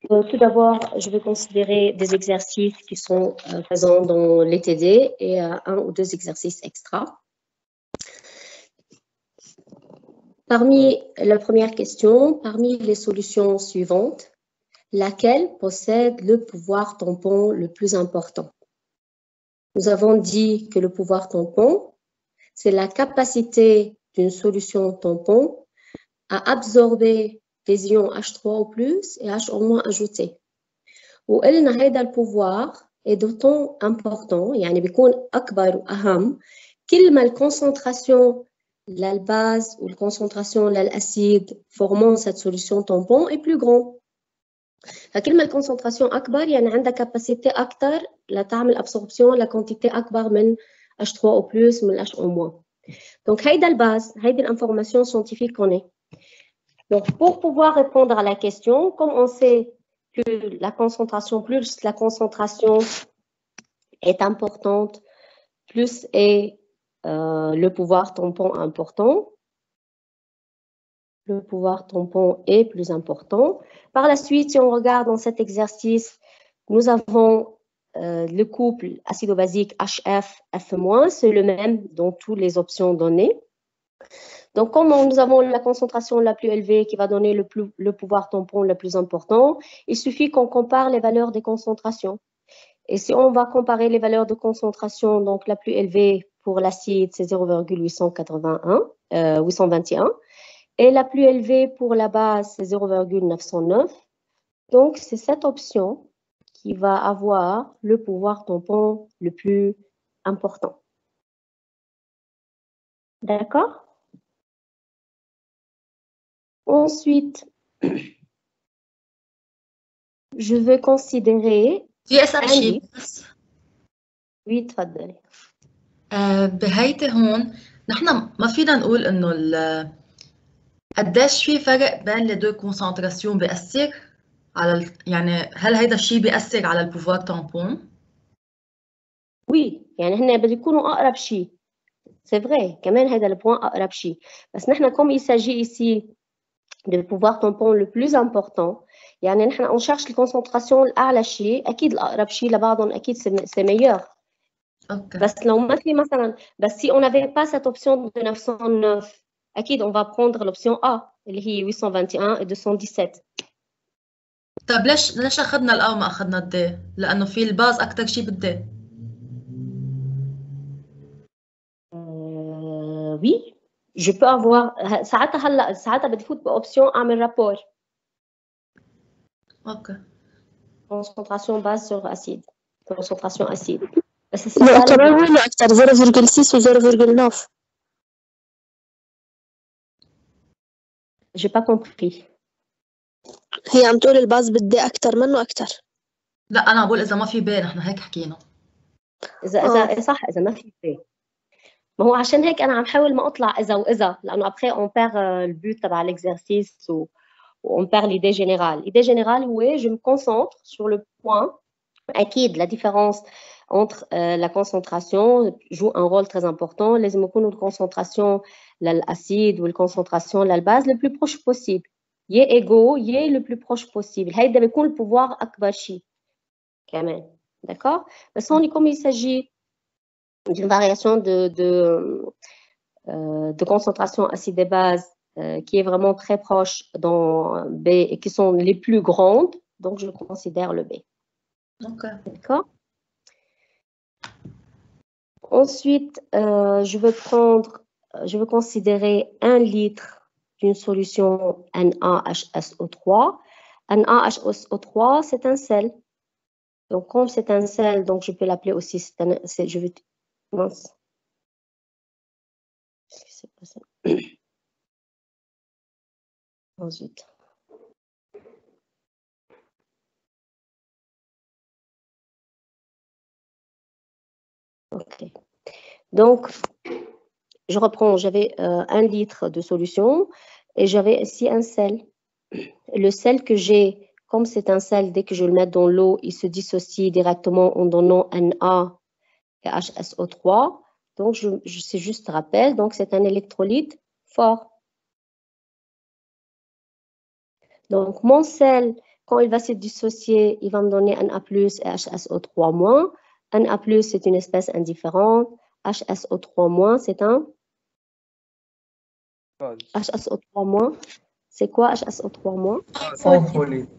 Tout d'abord, je vais considérer des exercices qui sont présents dans les TD et un ou deux exercices extra. Parmi la première question, parmi les solutions suivantes, laquelle possède le pouvoir tampon le plus important? Nous avons dit que le pouvoir tampon, c'est la capacité d'une solution tampon à absorber des ions H3 ou plus et H au moins ajoutés. وقلنا هيدا البوفوار est d'autant important يعني بيكون أكبر وأهم كل ما الكونسنتراسيون للباز والكونسنتراسيون للأسيد formant cette solution tampon est plus grand. فكل ما الكونسنتراسيون أكبر يعني عندها كاباسيتي أكتر لتعمل أبسوربسيون لكونتيتي أكبر من H3 ou plus من H au moins. Donc هيدا الباز هيدي الانفورماسيون scientifique qu'on est. Donc pour pouvoir répondre à la question, comme on sait que la concentration, plus la concentration est importante, plus est le pouvoir tampon important. Le pouvoir tampon est plus important. Par la suite, si on regarde dans cet exercice, nous avons le couple acido-basique HF, F-, c'est le même dans toutes les options données. Donc, comme nous avons la concentration la plus élevée qui va donner le pouvoir tampon le plus important, il suffit qu'on compare les valeurs des concentrations. Et si on va comparer les valeurs de concentration, donc la plus élevée pour l'acide, c'est 0,821, et la plus élevée pour la base, c'est 0,909. Donc, c'est cette option qui va avoir le pouvoir tampon le plus important. D'accord? Ensuite, je veux considérer في أسأل شيء بس. Oui, تفضلي. بهيدي هون نحن ما فينا نقول إنه قديش في فرق بين لي دو كونسنتراسيون بيأثر على يعني هل هيدا الشيء بيأثر على البوفوار تامبون؟ Oui, يعني هن بده يكونوا أقرب شيء. C'est vrai, كمان هيدا البوان أقرب شيء. بس نحن comme il s'agit ici de pouvoir tampon le plus important, يعني نحن on cherche الكونسنتراسيون الأعلى شيء، أكيد الأقرب شيء لبعضهم أكيد c'est meilleur. Okay. بس لو مثلي مثلا بس si on n'avait pas cette option de 909 أكيد on va prendre l'option A اللي هي 821 et 217. طيب ليش أخذنا الأ وما أخذنا الدي؟ لأنه في الباز أكتر شيء بالدي. Oui, je peux avoir ساعتها بدي فوت بأوبسيون أعمل رابور. Ok. Concentration basse sur acide. Concentration acide. يعتبر وين أكتر 0,6 و 0,9 J'ai pas compris. هي عم تقول الباز بدي أكتر منه أكتر. لا أنا بقول إذا ما في بي نحن هيك حكينا. إذا صح إذا ما في بي. ما هو عشان هيك أنا عم حاول ما أطلع إذا وإذا لأنه après on perd le but تبع l'exercice ou on perd l'idée générale. L'idée générale هو je me concentre sur le point. أكيد la différence entre la concentration joue un rôle très important. لازم يكونوا الكونسنتراسيون للأسيد والكونسنتراسيون للباز le plus proche possible. يا égaux يا le plus proche possible. هيدا بيكون البوفوار أكبر شيء كمان. D'accord? بس هون comme il s'agit d'une variation de concentration acide et base qui est vraiment très proche dans B et qui sont les plus grandes, donc je considère le B. Okay. D'accord? Ensuite, je veux considérer 1 litre d'une solution NaHSO3. NaHSO3, c'est un sel. Donc, comme c'est un sel, donc je peux l'appeler aussi, je vais, mince. Qu'est-ce qui s'est passé? Ensuite. Ok. Donc, je reprends, j'avais 1 litre de solution et j'avais ici un sel. Le sel que j'ai, comme c'est un sel, dès que je le mets dans l'eau, il se dissocie directement en donnant Na et HSO3. Donc, c'est juste rappel, donc c'est un électrolyte fort. Donc, mon sel Quand il va se dissocier, il va me donner Na+ et HSO3-. Na+, c'est une espèce indifférente. HSO3-, c'est un HSO3-, c'est quoi HSO3-?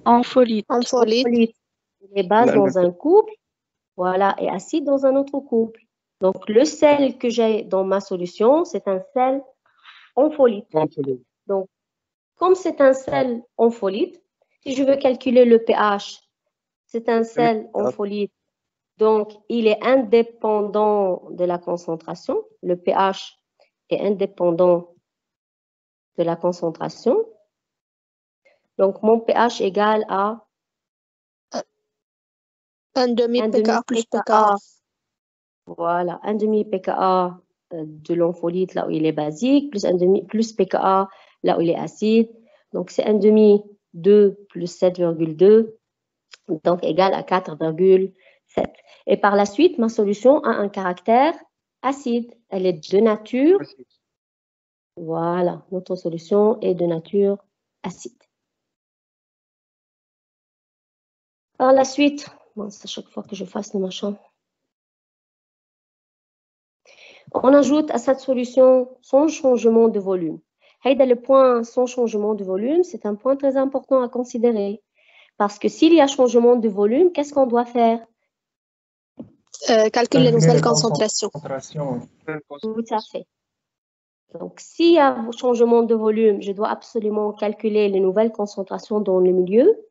Ampholyte. Ampholyte. Il est base dans un couple, voilà, et acide dans un autre couple. Donc, le sel que j'ai dans ma solution, c'est un sel ampholyte. Donc, comme c'est un sel ampholyte, si je veux calculer le pH, c'est un sel ampholyte. Donc, il est indépendant de la concentration. Le pH est indépendant de la concentration. Donc, mon pH égale à 1/2 pKa plus pKa. Voilà, 1/2 pKa de l'ampholyte là où il est basique, plus 1/2 plus pKa là où il est acide. Donc, c'est 1/2, 2 plus 7,2, donc égal à 4,7. Et par la suite, ma solution a un caractère acide. Elle est de nature. Voilà, notre solution est de nature acide. Par la suite, bon, c'est à chaque fois que je fasse le machin. On ajoute à cette solution son changement de volume. Le point son changement de volume, c'est un point très important à considérer. Parce que s'il y a changement de volume, qu'est-ce qu'on doit faire? Calcule les nouvelles concentrations. Tout à fait. Donc, s'il y a changement de volume, je dois absolument calculer les nouvelles concentrations dans le milieu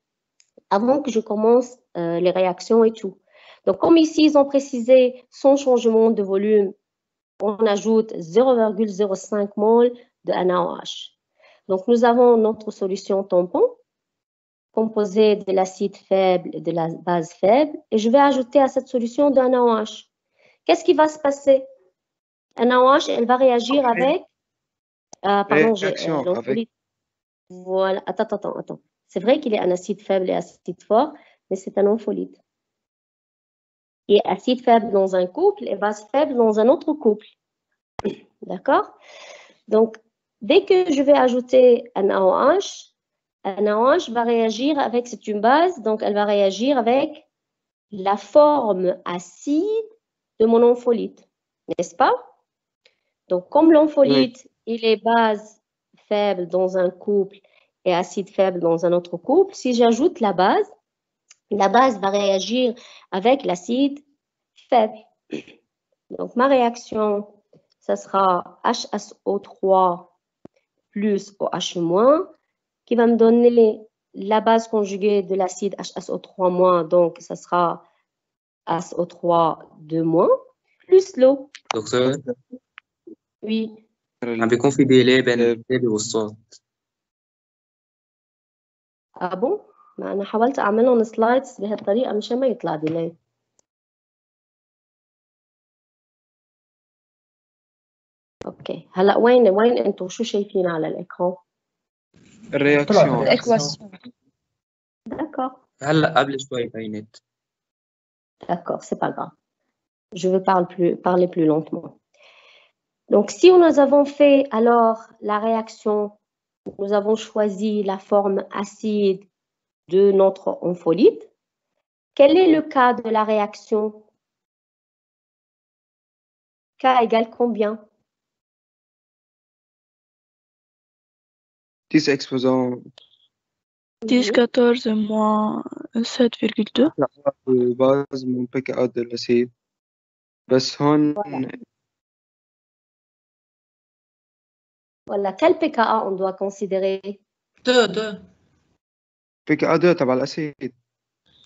avant que je commence les réactions et tout. Donc, comme ici, ils ont précisé son changement de volume, on ajoute 0,05 mol de NaOH. Donc, nous avons notre solution tampon composée de l'acide faible et de la base faible. Et je vais ajouter à cette solution de NaOH. Qu'est-ce qui va se passer? NaOH, elle va réagir avec... pardon, avec... Voilà, attends. C'est vrai qu'il est un acide faible et acide fort, mais c'est un ampholyte. Il est acide faible dans un couple et base faible dans un autre couple. D'accord? Donc, dès que je vais ajouter un NaOH va réagir avec, c'est une base, donc elle va réagir avec la forme acide de mon ampholyte, n'est-ce pas? Donc, comme l'ampholyte, il est base faible dans un couple et acide faible dans un autre couple, si j'ajoute la base va réagir avec l'acide faible. Donc, ma réaction, ça sera HSO3 plus OH-, qui va me donner la base conjuguée de l'acide HSO3-, donc ça sera SO3-, plus l'eau. دكتور Oui. عم بيكون في ديلي بين الكتابة والصوت. Ah bon? ما أنا حاولت أعملهم سلايدز بهالطريقة مشان ما يطلع ديلي. اوكي هلا وين انتم شو شايفين على الاكران؟ الرياكسيون. D'accord. هلا قبل شوي بينت. D'accord, c'est pas grave. Je vais parler plus lentement. Donc, si nous avons fait alors la réaction, nous avons choisi la forme acide de notre ampholyte, quel est le cas de la réaction? K égale combien? 10 exposants 10, 14 moins 7,2. base mon pKa de l'acide. بس هون Voilà, quel pKa on doit considérer? 2 pKa 2 تبع الأسيد.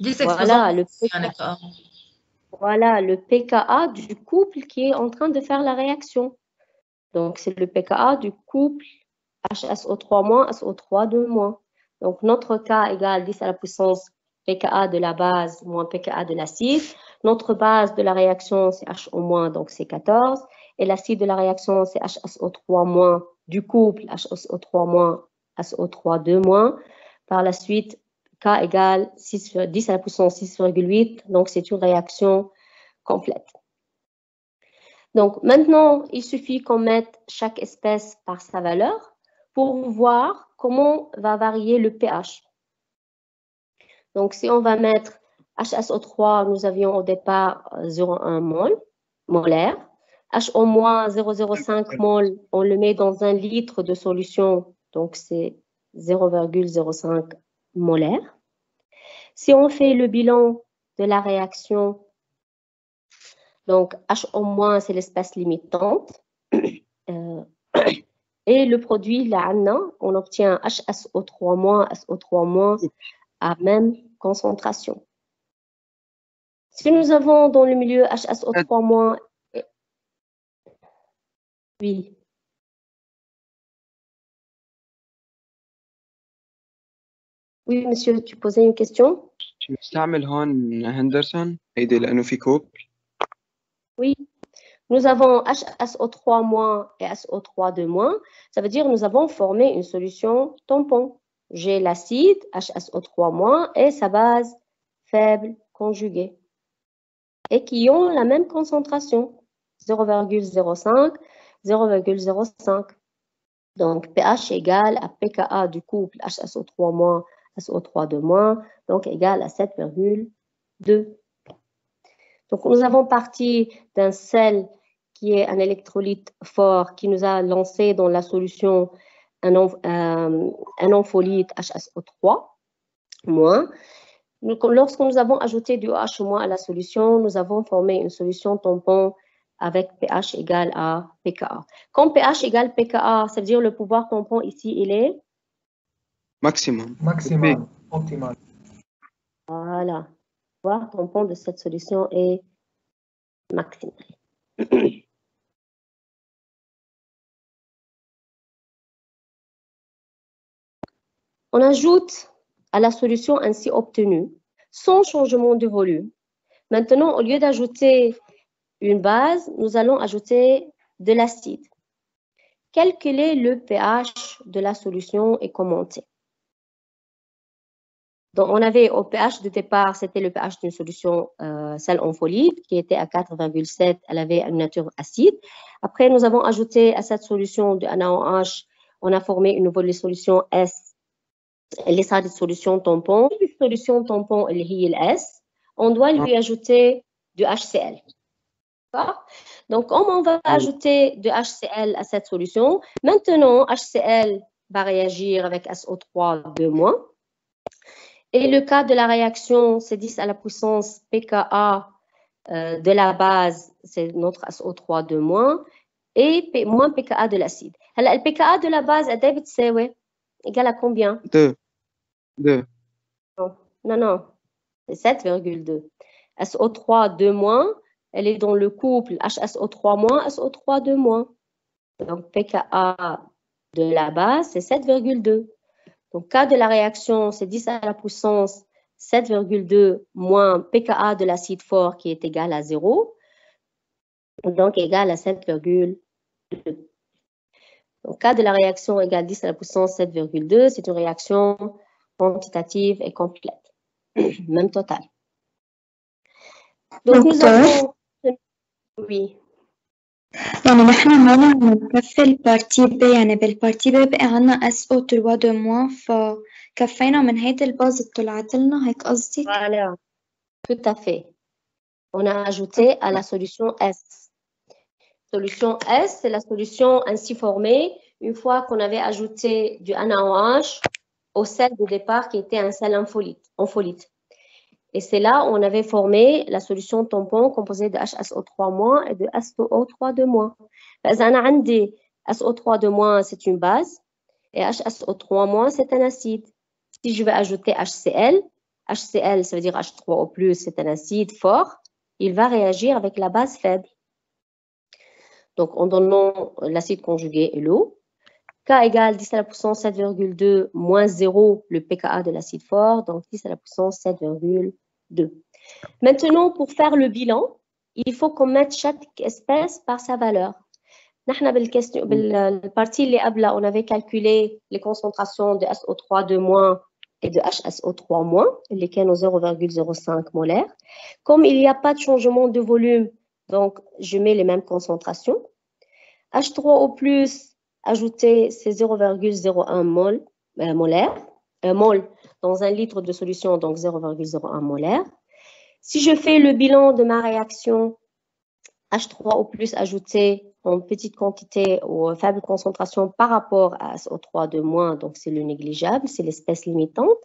10 Voilà, exposants. Voilà, le pKa du couple qui est en train de faire la réaction. Donc, c'est le pKa du couple HSO3-, SO3-. Donc, notre K égale 10 à la puissance pKa de la base moins pKa de l'acide. Notre base de la réaction, c'est HO-, donc c'est 14. Et l'acide de la réaction, c'est HSO3- du couple HSO3-, SO3-. Par la suite, K égale 10 à la puissance 6,8. Donc, c'est une réaction complète. Donc, maintenant, il suffit qu'on mette chaque espèce par sa valeur pour voir comment va varier le pH. Donc, si on va mettre HSO3, nous avions au départ 0,1 molaire. HO- 0,05 mol, on le met dans 1 litre de solution, donc c'est 0,05 molaire. Si on fait le bilan de la réaction, donc HO-, c'est l'espèce limitante, et le produit, là, on obtient HSO3-, SO3- à même concentration. Si nous avons dans le milieu HSO3-, oui. Oui, monsieur, tu posais une question? نستعمل هون هندرسون هيدي لأنه في كوب. Oui. Nous avons HSO3- et SO3- ça veut dire nous avons formé une solution tampon. J'ai l'acide HSO3- et sa base faible conjuguée et qui ont la même concentration, 0,05, 0,05. Donc pH égale à pKa du couple HSO3- SO3- donc égale à 7,2. Donc nous avons parti d'un sel qui est un électrolyte fort qui nous a lancé dans la solution un ampholyte HSO3-. Lorsque nous avons ajouté du OH- à la solution, nous avons formé une solution tampon avec pH égal à pKa. Quand pH égale pKa, ça veut dire le pouvoir tampon ici, il est maximum. Maximal, optimal. Voilà. Le pouvoir tampon de cette solution est maximal. On ajoute à la solution ainsi obtenue, sans changement de volume. Maintenant, au lieu d'ajouter une base, nous allons ajouter de l'acide. Calculer le pH de la solution et commenter. Donc, on avait au pH de départ, c'était le pH d'une solution sel ampholyte qui était à 4,7, elle avait une nature acide. Après, nous avons ajouté à cette solution de NaOH, on a formé une nouvelle solution S. اللي صارت solution tampon. La solution tampon اللي هي S, on doit lui ajouter du HCl. Donc, comme on va ajouter du HCl à cette solution, maintenant, HCl va réagir avec SO3-. Et le cas de la réaction, c'est 10 à la puissance pKa de la base, c'est notre SO3-, et moins pKa de l'acide. Alors, le pKa de la base, c'est égal à combien? 2. Non, c'est 7,2. SO3-, elle est dans le couple HSO3-, SO3-. Donc, pKa de la base, c'est 7,2. Donc, cas de la réaction, c'est 10 à la puissance 7,2 moins pKa de l'acide fort qui est égal à 0. Donc, égal à 7,2. Donc, cas de la réaction égale 10 à la puissance 7,2, c'est une réaction quantitative et complète. Même total. Donc, nous avons... Oui. يعني نحن هون بنكفي البارتي بي، يعني بالبارتي بي بقى عنا SO3-، فكفينا من هيدي الباز طلعت لنا، هيك قصدك؟ Voilà, tout à fait. On a ajouté à la solution S. Solution S, c'est la solution ainsi formée une fois qu'on avait ajouté du NaOH au sel de départ qui était un sel ampholyte. Et c'est là où on avait formé la solution tampon composée de HSO3- et de SO3-. فإذا عندي SO3-, c'est une base et HSO3- c'est un acide. Si je vais ajouter HCl, ça veut dire H3O+, c'est un acide fort, il va réagir avec la base faible. Donc, en donnant l'acide conjugué et l'eau, K égale 10 à la puissance 7,2 moins 0, le pKa de l'acide fort, donc 10 à la puissance 7,2. Maintenant, pour faire le bilan, il faut qu'on mette chaque espèce par sa valeur. نحن بالpartie اللي قبلها, on avait calculé les concentrations de SO3-, et de HSO3-, اللي كانوا 0,05 molaires. Comme il n'y a pas de changement de volume, donc je mets les mêmes concentrations. H3O+, ajouter, c'est 0,01 molaire. mol dans 1 litre de solution, donc 0,01 molaire. Si je fais le bilan de ma réaction H3O+ ajouté en petite quantité ou faible concentration par rapport à SO3 de moins, donc c'est le négligeable, c'est l'espèce limitante.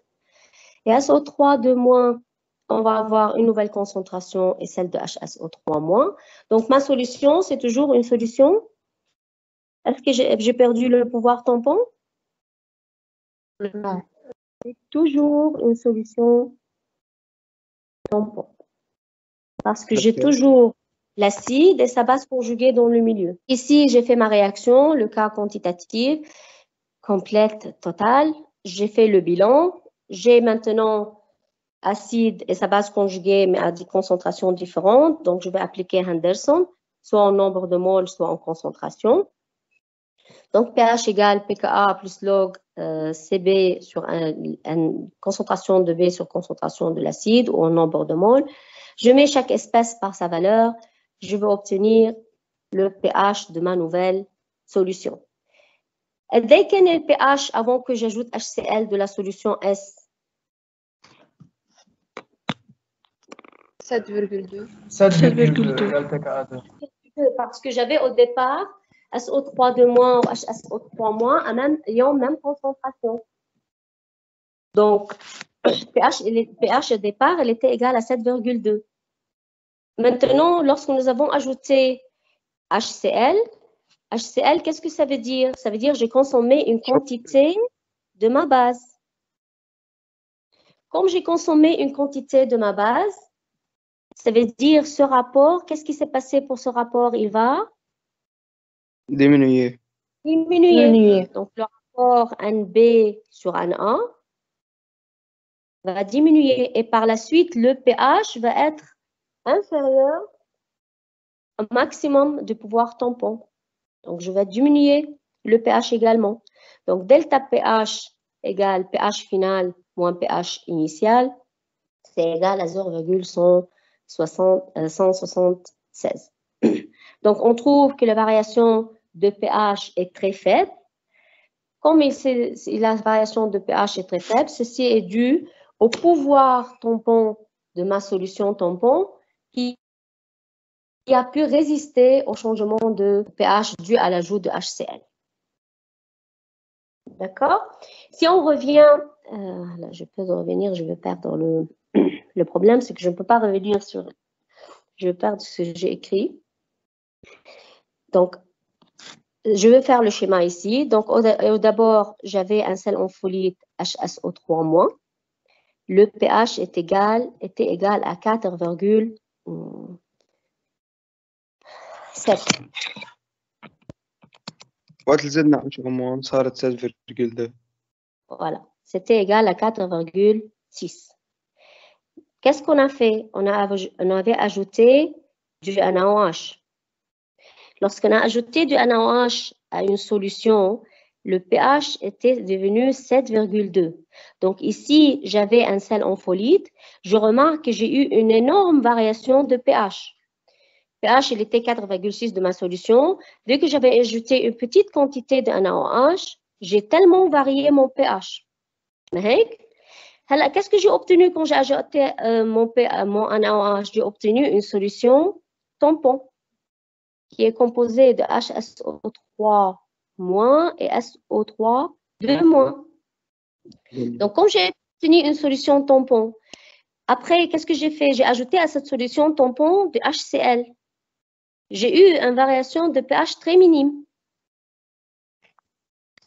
Et SO3 de moins, on va avoir une nouvelle concentration et celle de HSO3-. Donc ma solution, c'est toujours une solution. Est-ce que j'ai perdu le pouvoir tampon? Non. C'est toujours une solution tampon. Parce que j'ai toujours l'acide et sa base conjuguée dans le milieu. Ici, j'ai fait ma réaction, le cas quantitatif, complète, totale. J'ai fait le bilan. J'ai maintenant acide et sa base conjuguée, mais à des concentrations différentes. Donc, je vais appliquer Henderson, soit en nombre de moles, soit en concentration. Donc, pH égale pKa plus log Cb sur une concentration de B sur concentration de l'acide ou en nombre de moles. Je mets chaque espèce par sa valeur. Je vais obtenir le pH de ma nouvelle solution. Dès qu'il y a le pH avant que j'ajoute HCl de la solution S, 7,2. 7,2 parce que j'avais au départ SO3 de moins ou HSO3- ayant même concentration. Donc, pH au départ, elle était égale à 7,2. Maintenant, lorsque nous avons ajouté HCl, qu'est-ce que ça veut dire? Ça veut dire que j'ai consommé une quantité de ma base. Comme j'ai consommé une quantité de ma base, ça veut dire ce rapport, qu'est-ce qui s'est passé pour ce rapport? Il va diminuer. Donc, le rapport NB sur NA va diminuer et par la suite, le pH va être inférieur au maximum de pouvoir tampon. Donc, je vais diminuer le pH également. Donc, delta pH égale pH final moins pH initial, c'est égal à 0,176. Donc, on trouve que la variation de pH est très faible. Comme la variation de pH est très faible, ceci est dû au pouvoir tampon de ma solution tampon qui a pu résister au changement de pH dû à l'ajout de HCl. D'accord? Si on revient, là je peux revenir, je vais perdre le problème, c'est que je ne peux pas revenir sur, je vais perdre ce que j'ai écrit. Donc, je vais faire le schéma ici. Donc, d'abord, j'avais un sel en folite HSO3-. Le pH était égal à 4,7. وقت اللي زدنا 10 صارت 7,2. Voilà, c'était égal à 4,6. Qu'est-ce qu'on a fait? On avait ajouté du NaOH. Lorsqu'on a ajouté du NaOH à une solution, le pH était devenu 7,2. Donc ici, j'avais un sel en folite. Je remarque que j'ai eu une énorme variation de pH. pH, il était 4,6 de ma solution. Dès que j'avais ajouté une petite quantité de NaOH, j'ai tellement varié mon pH. Qu'est-ce que j'ai obtenu quand j'ai ajouté mon NaOH? J'ai obtenu une solution tampon qui est composée de HSO3- et SO3 2-. Donc, quand j'ai obtenu une solution tampon, après, qu'est-ce que j'ai fait? J'ai ajouté à cette solution tampon de HCl. J'ai eu une variation de pH très minime.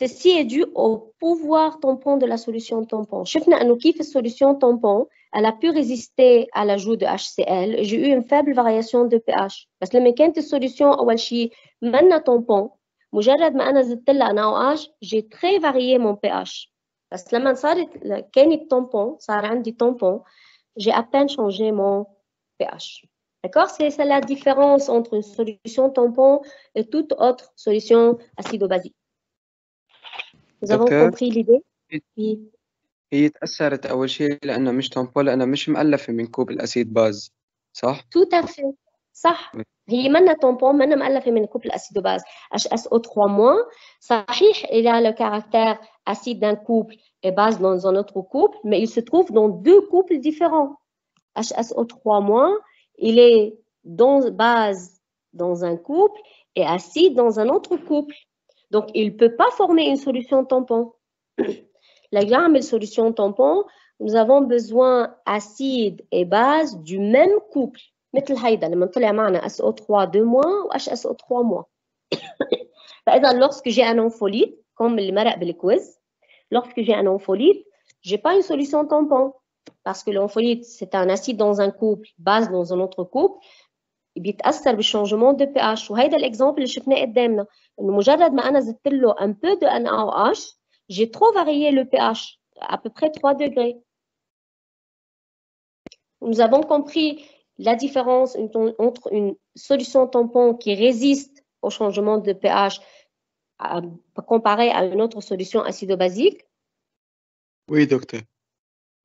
Ceci est dû au pouvoir tampon de la solution tampon. شفنا إنه كيف السوليسيون tampon elle a pu résister à l'ajout de HCl. J'ai eu une faible variation de pH. بس لما كانت السوليسيون أول شيء منا tampon, مجرد ما أنا زدت لها NaOH, j'ai très varié mon pH. بس لما كانت tampon, صار عندي tampon, j'ai à peine changé mon pH. D'accord? C'est la différence entre une solution tampon et toute autre solution acido-basique. Nous avons compris l'idée? Oui. هي تأثرت أول شيء لأنها مش تامبو، لأنها مش مؤلفة من كوب الأسيد باز، صح؟ Tout à fait. صح. هي منا tampon, منا مؤلفة من كوب الأسيدوباز. HSO3-, صحيح il a le caractère acide d'un couple et base dans un autre couple, mais il se trouve dans deux couples différents. HSO3-, il est dans base dans un couple et acide dans un autre couple. Donc, il ne peut pas former une solution tampon. La gamme solution tampon, nous avons besoin acide et base du même couple. مثل هيدا لما طلع معنا SO3 2- و HSO3-. فإذا lorsque j'ai un ampholyte, comme اللي مرق بالكويز, lorsque j'ai un ampholyte, j'ai pas une solution tampon. Parce que l'ampholyte, c'est un acide dans un couple, base dans un autre couple, بيتأثر بالchangement de pH. وهيدا l'exemple اللي شفناه قدامنا. إنه مجرد ما أنا زدت له un peu de NaOH, j'ai trop varié le pH, à peu près 3 degrés. Nous avons compris la différence entre une solution tampon qui résiste au changement de pH comparée à une autre solution acido-basique. Oui, docteur.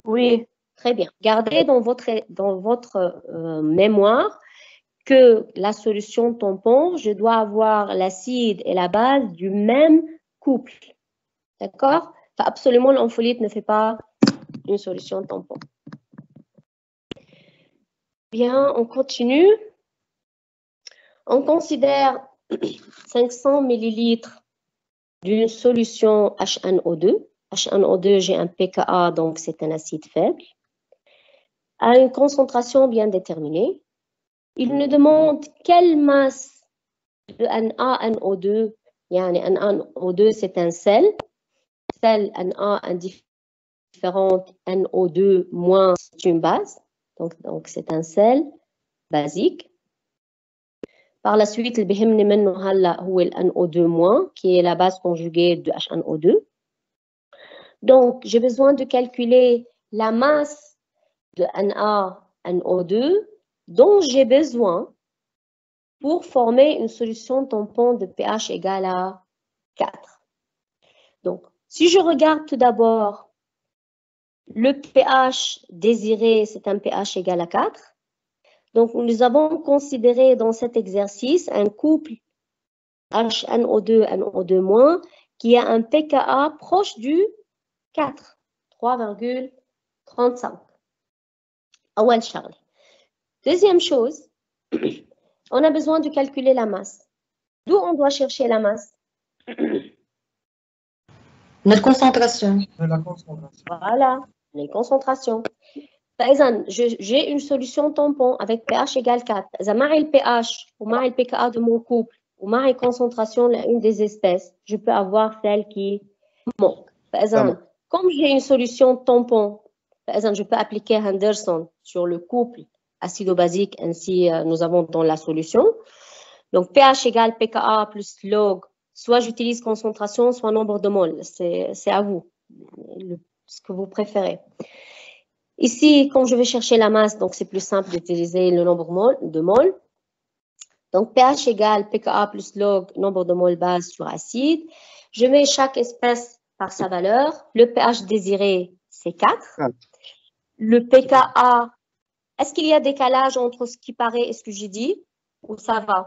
Oui, très bien. Gardez dans votre mémoire que la solution tampon, je dois avoir l'acide et la base du même couple. D'accord? Absolument, l'ampholyte ne fait pas une solution tampon. Bien, on continue. On considère 500 millilitres d'une solution H1O2. H1O2, j'ai un pKa, donc c'est un acide faible, à une concentration bien déterminée. Il nous demande quelle masse de NaNO2, يعني NaNO2 c'est un sel Na indifférente, NO2- c'est une base, donc c'est un sel basique. Par la suite, le بيهمني منه هلا هو ال NO2- qui est la base conjuguée de H1O2. Donc, j'ai besoin de calculer la masse de NaNO2 dont j'ai besoin pour former une solution tampon de pH égal à 4. Donc, si je regarde tout d'abord, le pH désiré, c'est un pH égal à 4. Donc, nous avons considéré dans cet exercice un couple HNO2, NO2- qui a un pKa proche du 4, 3,35. أول شغلة. Deuxième chose, on a besoin de calculer la masse. D'où on doit chercher la masse? Notre concentration. De la concentration. Voilà, les concentrations. Par exemple, j'ai une solution tampon avec pH égale 4. إذا معي le pH ou معي le pKa de mon couple ou معي concentration d'une des espèces, je peux avoir celle qui manque. Par exemple, comme j'ai une solution tampon, par exemple, je peux appliquer Henderson sur le couple acido-basique, ainsi nous avons dans la solution. Donc, pH égale pKa plus log, soit j'utilise concentration, soit nombre de moles. C'est à vous, ce que vous préférez. Ici, quand je vais chercher la masse, donc c'est plus simple d'utiliser le nombre de moles. Donc, pH égale pKa plus log, nombre de moles base sur acide. Je mets chaque espèce par sa valeur. Le pH désiré, c'est 4. Le pKa, est-ce qu'il y a décalage entre ce qui paraît et ce que j'ai dit? Ou ça va?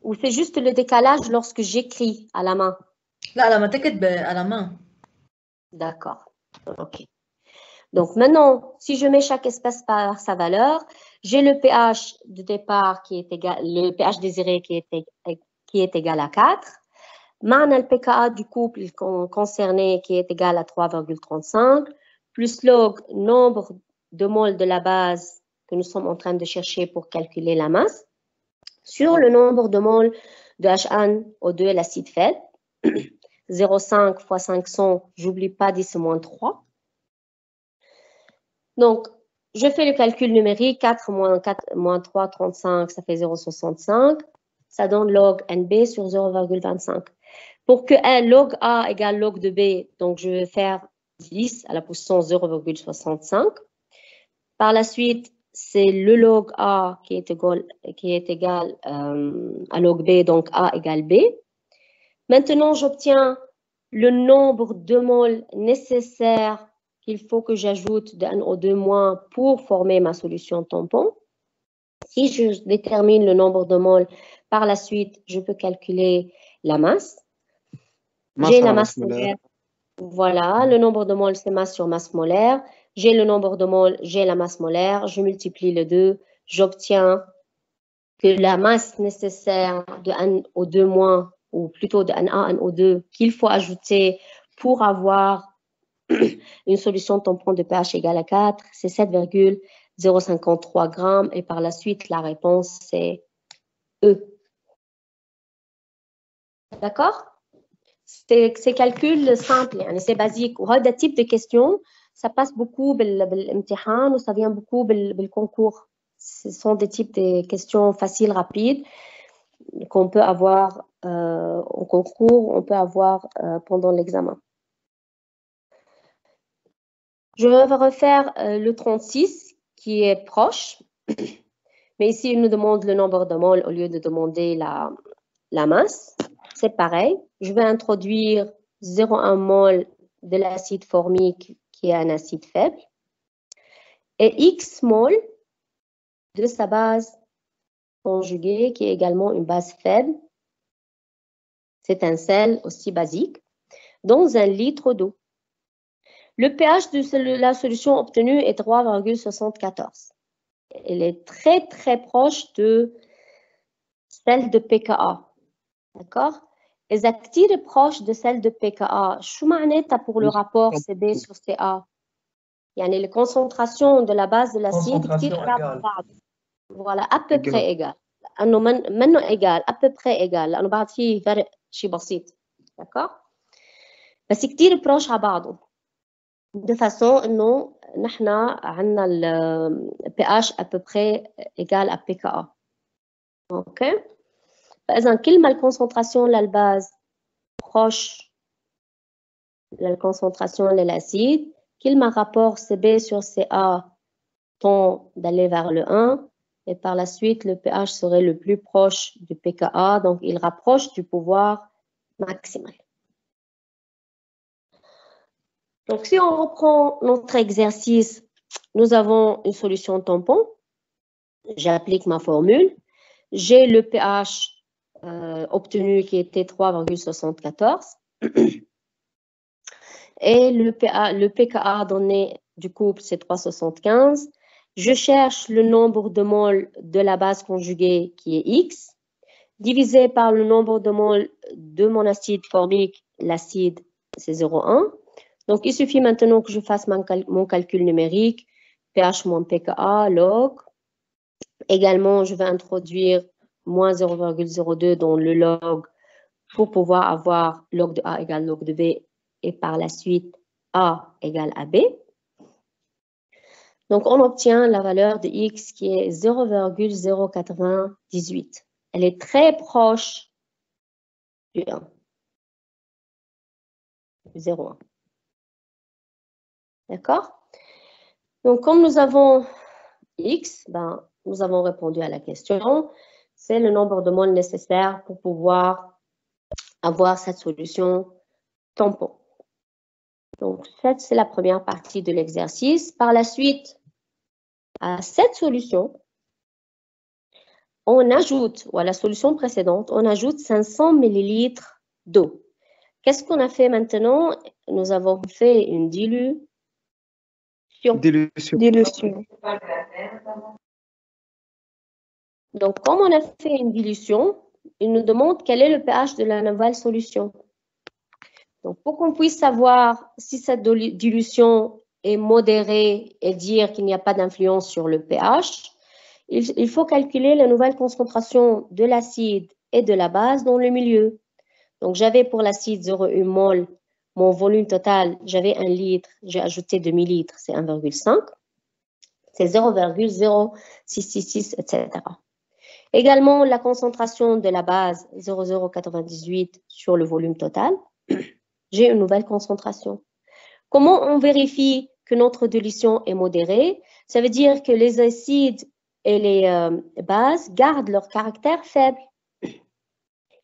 Ou c'est juste le décalage lorsque j'écris à la main? لا لما تكتب à la main. D'accord. OK. Donc maintenant, si je mets chaque espèce par sa valeur, j'ai le pH de départ qui est égal, le pH désiré qui est égal à 4. معنا le pKa du couple concerné qui est égal à 3,35, plus log nombre de moles de la base que nous sommes en train de chercher pour calculer la masse, sur le nombre de moles de H1O2, l'acide faible. 0,5 fois 500, j'oublie pas 10-3. Donc, je fais le calcul numérique, 4 moins 3, 35, ça fait 0,65. Ça donne log NB sur 0,25. Pour que log A égale log de B, donc je vais faire 10 à la puissance 0,65. Par la suite, c'est le log A qui est égal à log B, donc A égale B. Maintenant, j'obtiens le nombre de moles nécessaires qu'il faut que j'ajoute de NO2- pour former ma solution tampon. Si je détermine le nombre de moles, par la suite, je peux calculer la masse. Masse J'ai la على masse masse molaire. molaire. Voilà, le nombre de moles, c'est masse sur masse molaire. J'ai le nombre de moles, j'ai la masse molaire. Je multiplie les deux. J'obtiens que la masse nécessaire de NO2-, ou plutôt de NaNO2, qu'il faut ajouter pour avoir une solution tampon de pH égale à 4, c'est 7,053 grammes. Et par la suite, la réponse, c'est E. D'accord? C'est calcul simple, c'est basique. وهذا type de questions, ça passe beaucoup بالامتحان ou ça vient beaucoup بالconcours. Ce sont des types de questions faciles, rapides, qu'on peut avoir au concours, on peut avoir pendant l'examen. Je vais refaire le 36 qui est proche, mais ici il nous demande le nombre de moles au lieu de demander la masse. C'est pareil, je vais introduire 0,1 mol de l'acide formique qui est un acide faible et X mol de sa base conjuguée qui est également une base faible. C'est un sel aussi basique dans 1 litre d'eau. Le pH de la solution obtenue est 3,74. Elle est très très proche de celle de pKa. D'accord? إذا كتير proche de celle de pKa, شو معناتها pour le rapport CB sur CA؟ يعني les concentrations de la base de l'acide كتير قراب من بعض. Voilà, à peu près égal. لأنه منه égal, à peu près égal. لأنه بعد فيه فرق شيء بسيط. D'accord? بس كتير proche على بعضه. De façon إنه نحن عندنا le pH à peu près égal à pKa. OK? فإذا كل ما الكونسنتراسيون للباز proche de la concentration de l'acide, كل ما rapport CB sur CA tend d'aller vers le 1, et par la suite, le pH serait le plus proche du pKa, donc il rapproche du pouvoir maximal. Donc, si on reprend notre exercice, nous avons une solution tampon. J'applique ma formule. J'ai le pH obtenu qui était 3,74 et le pKa donné du couple c'est 3,75. Je cherche le nombre de moles de la base conjuguée qui est X divisé par le nombre de moles de mon acide formique, l'acide c'est 0,1. Donc il suffit maintenant que je fasse mon calcul numérique, pH moins pKa log. Également je vais introduire moins 0,02 dans le log pour pouvoir avoir log de A égale log de B et par la suite A égale à B. Donc on obtient la valeur de X qui est 0,098. Elle est très proche du 1, du 0,1. D'accord? Donc comme nous avons X, nous avons répondu à la question. C'est le nombre de moles nécessaires pour pouvoir avoir cette solution tampon. Donc, c'est la première partie de l'exercice. Par la suite, à cette solution, on ajoute, ou à la solution précédente, on ajoute 500 ml d'eau. Qu'est-ce qu'on a fait maintenant? Nous avons fait une dilution. Donc, comme on a fait une dilution, il nous demande quel est le pH de la nouvelle solution. Donc, pour qu'on puisse savoir si cette dilution est modérée et dire qu'il n'y a pas d'influence sur le pH, il faut calculer la nouvelle concentration de l'acide et de la base dans le milieu. Donc, j'avais pour l'acide 0,1 mol, mon volume total, j'avais 1 litre, j'ai ajouté demi-litre, c'est 1,5. C'est 0,0666, etc. Également, la concentration de la base, 0,098 sur le volume total. J'ai une nouvelle concentration. Comment on vérifie que notre dilution est modérée? Ça veut dire que les acides et les bases gardent leur caractère faible.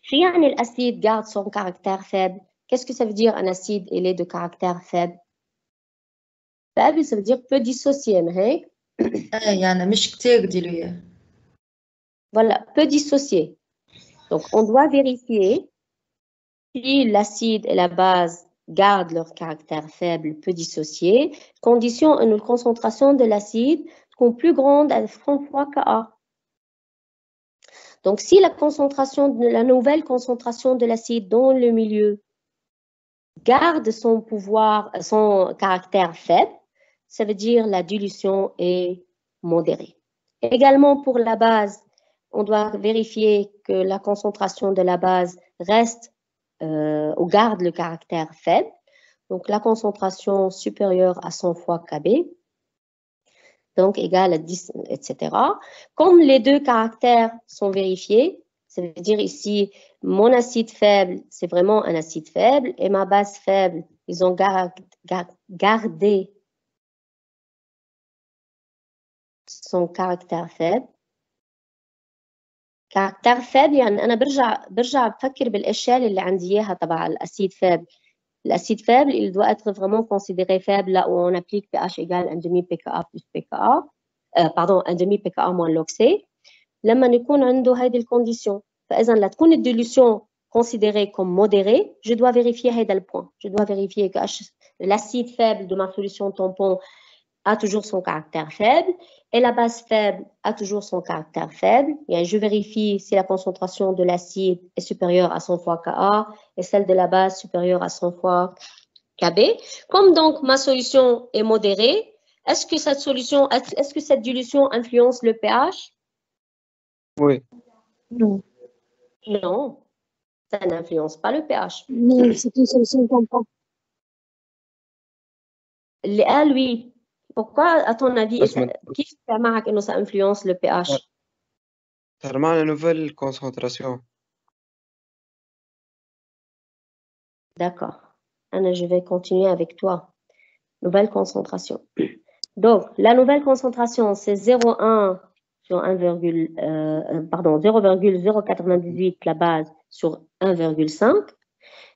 Si un acide garde son caractère faible, qu'est-ce que ça veut dire un acide il est de caractère faible? Faible, ça veut dire peu dissocié, mais يعني مش كتير dilué. Voilà, peu dissocié. Donc, on doit vérifier si l'acide et la base gardent leur caractère faible peu dissocié, condition une concentration de l'acide plus grande à 30 fois Ka. Donc, si la nouvelle concentration de l'acide dans le milieu garde son caractère faible, ça veut dire la dilution est modérée. Également pour la base, on doit vérifier que la concentration de la base reste ou garde le caractère faible. Donc la concentration supérieure à 100 fois Kb, donc égale à 10, etc. Comme les deux caractères sont vérifiés, ça veut dire ici, mon acide faible, c'est vraiment un acide faible, et ma base faible, ils ont gardé son caractère faible. caractère faible يعني أنا برجع بفكر بالأشياء اللي عندي إياها تبع الأسيد faible. L'acide faible, il doit être vraiment considéré faible là où on applique pH égale 1,5 pKa plus pKa, pardon 1,5 pKa moins log C. لما يكون عنده هذه الكونديشن فإذا لتكون الديلوشن considérée comme modérée, je dois vérifier هذا le point. Je dois vérifier que l'acide faible de ma solution tampon a toujours son caractère faible et la base faible a toujours son caractère faible. Et je vérifie si la concentration de l'acide est supérieure à 100 fois Ka et celle de la base supérieure à 100 fois Kb. Comme donc ma solution est modérée, est-ce que cette dilution influence le pH? Oui. Non. Non, ça n'influence pas le pH. Non, c'est une solution tampon. Oui. Pourquoi, à ton avis, كيف معك إنه ça influence le pH? صار معنا nouvelle concentration. D'accord. Anna, je vais continuer avec toi. Nouvelle concentration. Donc, la nouvelle concentration, c'est 0,1 sur 0,098 la base sur 1,5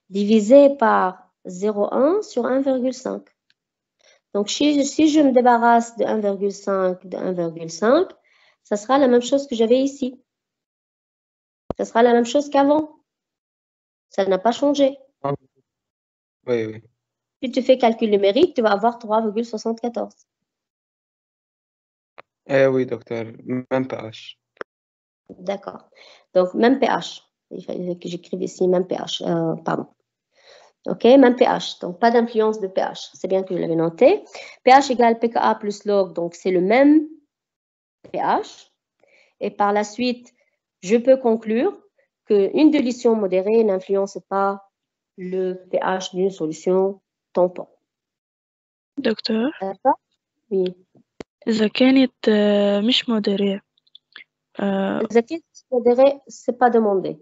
divisé par 0,1 sur 1,5. Donc, si je me débarrasse de 1,5, ça sera la même chose que j'avais ici. Ça sera la même chose qu'avant. Ça n'a pas changé. Oui, oui. Si tu fais calcul numérique, tu vas avoir 3,74. Eh oui, docteur, même pH. D'accord. Donc, même pH. Il fallait que j'écrive ici même pH. Pardon. OK, même pH. Donc, pas d'influence de pH. C'est bien que je l'avais noté. pH égale pKa plus log. Donc, c'est le même pH. Et par la suite, je peux conclure qu'une dilution modérée n'influence pas le pH d'une solution tampon. دكتور D'accord? Oui. إذا كانت مش مودرية إذا كانت modérée, c'est pas demandé.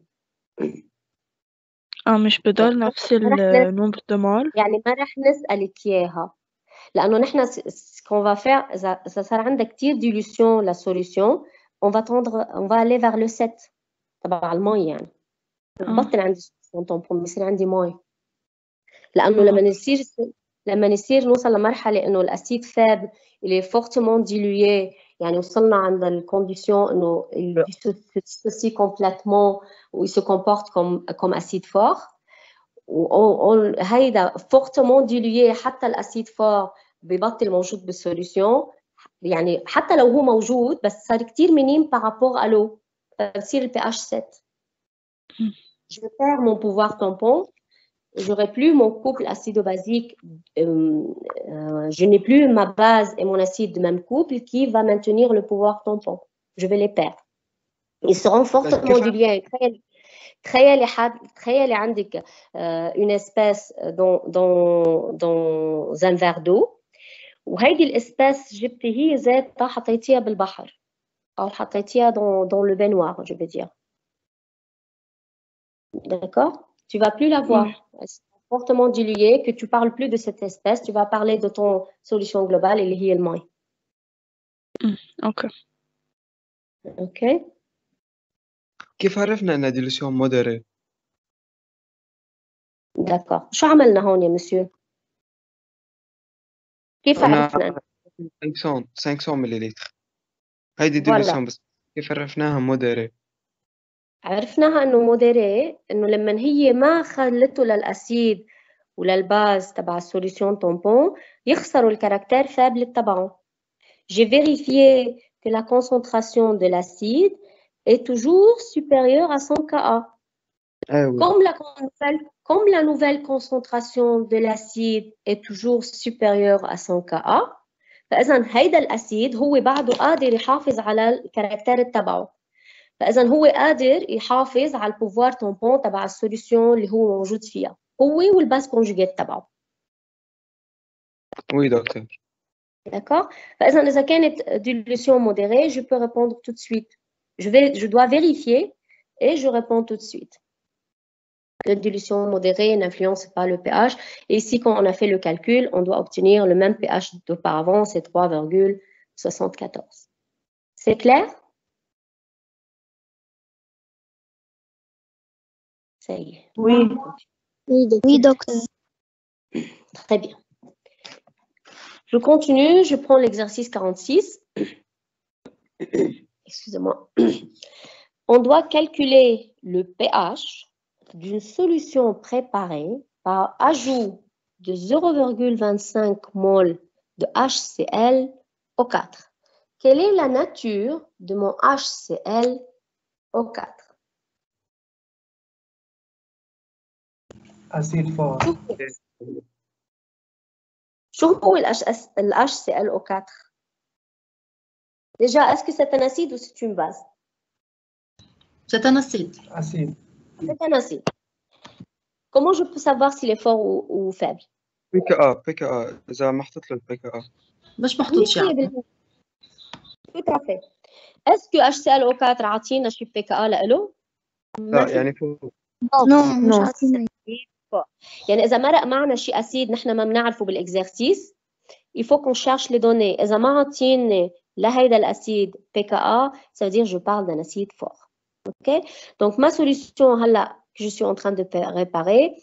مش بضل نفس النومبر دو مول يعني ما رح نسألك إياها لأنه نحن ce qu'on va faire إذا صار عندك كتير dilution la solution on va aller vers le 7 تبع المي يعني بطل عندي solution tampon بصير عندي مي لأنه لما نصير نوصل لمرحلة إنه الأسيد فاب il est fortement dilué يعني وصلنا عند الكونديشن إنه il dissocie complètement ou il se comporte comme acide fort هيدا fortement dilué حتى الأسيد فور ببطل موجود بالسوليسيون يعني حتى لو هو موجود بس صار كتير minime par rapport à l'eau فبصير le pH 7 je perds mon pouvoir tampon j'aurai plus mon couple acido-basique je n'ai plus ma base et mon acide de même couple qui va maintenir le pouvoir tampon je vais les perdre ils seront fortement dilués تخيلي عندك une espèce dans un verre d'eau وهيدي الاسباس جبتي هي ذاتها حطيتيها بالبحر او حطيتيها dans le baignoire je veux dire d'accord tu vas plus la voir elle sera fortement diluée que tu parles plus de cette espèce tu vas parler de ton solution globale اللي هي الماء اوكي كيف عرفنا انها ديلوسيون مودري؟ داكور شو عملنا هون يا مسيو؟ كيف عرفنا 500 مليلتر هيدي ديلوسيون بس كيف عرفناها مودري؟ عرفناها إنه موديري، إنه لما هي ما خلته للأسيد وللباز تبع السوليسيون tampon يخسروا الكاركتير faible تبعهم. J'ai vérifié que la concentration de l'acide est toujours supérieure à 100 Ka. Comme la nouvelle concentration de l'acide est toujours supérieure à 100 Ka, فإذا هيدا الأسيد هو بعده قادر يحافظ على الكاركتير تبعه. فإذا هو قادر يحافظ على البوفوار تامبون تبع السوليسيون اللي هو موجود فيها، هو والباس كونجوجيت تبعه. Oui, docteur. D'accord? فإذا إذا كانت dilution modérée, je peux répondre tout de suite. Je dois vérifier et je réponds tout de suite. Que dilution modérée n'influence pas le pH. Et ici, quand on a fait le calcul, on doit obtenir le même pH d'auparavant, c'est 3,74. C'est clair? Ça y est. Oui. Oui, docteur. Très bien. Je continue, je prends l'exercice 46. Excusez-moi. On doit calculer le pH d'une solution préparée par ajout de 0,25 mol de HCl O4. Quelle est la nature de mon HCl O4? Acide fort. شو هو ال HClO4? Déjà, est-ce que c'est un acide ou c'est une base? C'est un acide. Acide. C'est un acide. Comment je peux savoir s'il est fort ou faible? PKA إذا ما حطيت له الPKA. مش محطوط شيء. Tout à fait. Est-ce que HClO4 عاطينا شي PKA لإله؟ لا يعني فوق. مش عاطينا. يعني إذا مرق معنا شي أسيد نحن ما بنعرفه بالإكزرسيس، il faut qu'on cherche les données. إذا ما عاطيني لهيدا الأسيد PKA, ça veut dire je parle d'un acide fort. OK? Donc ma solution هلا que je suis en train de réparer,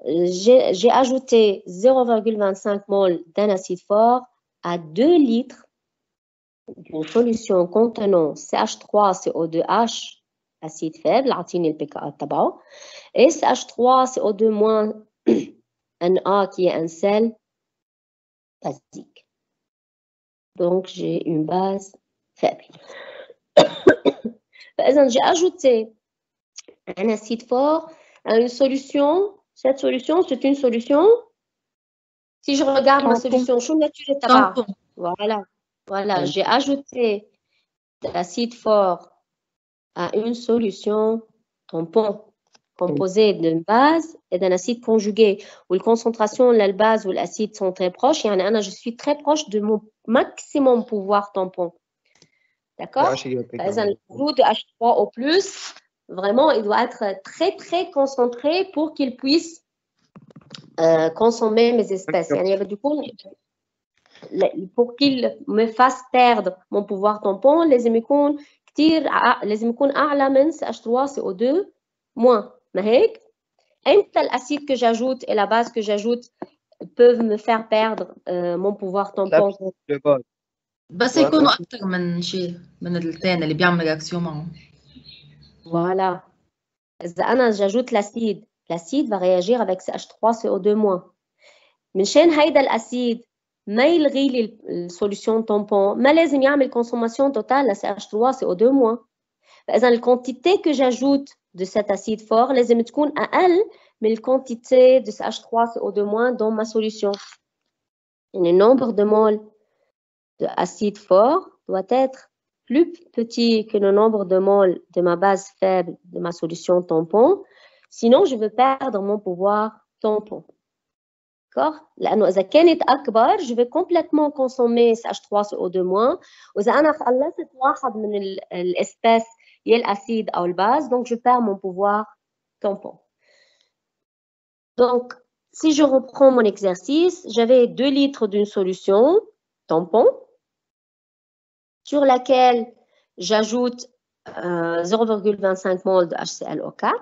j'ai ajouté 0,25 mol d'un acide fort à 2 litres d'une solution contenant CH3CO2H, acide faible, عطيني الPKA تبعه, et CH3CO2- Na qui est un sel basique. Donc j'ai une base faible. J'ai ajouté un acide fort à une solution. Cette solution, c'est une solution. Si je regarde ma solution, voilà, j'ai ajouté l'acide fort à une solution tampon composée d'une base et d'un acide conjugué, où les concentrations de la base ou l'acide sont très proches. Je suis très proche de mon maximum pouvoir tampon. D'accord? Le goût de H3O+, vraiment, il doit être très, très concentré pour qu'il puisse consommer mes espèces. Du coup, pour qu'il me fasse perdre mon pouvoir tampon, لازم يكون أعلى من CH3CO2-. ما هيك؟ إمتى l'acide que j'ajoute et la base que j'ajoute peuvent me faire perdre mon pouvoir tampon? بس يكونوا أكثر من شيء من الثاني اللي بيعمل رياكسيون معهم. Voilà. إذا أنا j'ajoute l'acide va réagir avec CH3CO2-. منشان هيدا الأسيد ما يلغي لي السوليسيون tampon, ما لازم يعمل consommation totale à CH3CO2-. فإذا الquantité que j'ajoute de cet acide fort لازم تكون أقل من الquantité de CH3CO2- dans ma solution. Le nombre de moles de acide fort doit être plus petit que le nombre de moles de ma base faible de ma solution tampon, sinon je vais perdre mon pouvoir tampon. D'accord? لأنه إذا كانت أكبر je vais complètement consommer CH3CO2-. وإذا أنا خلصت واحد من الإسباس يا الأسيد أو الباز, donc je perds mon pouvoir tampon. Donc, si je reprends mon exercice, j'avais 2 litres d'une solution tampon sur laquelle j'ajoute 0,25 mol de HClO4.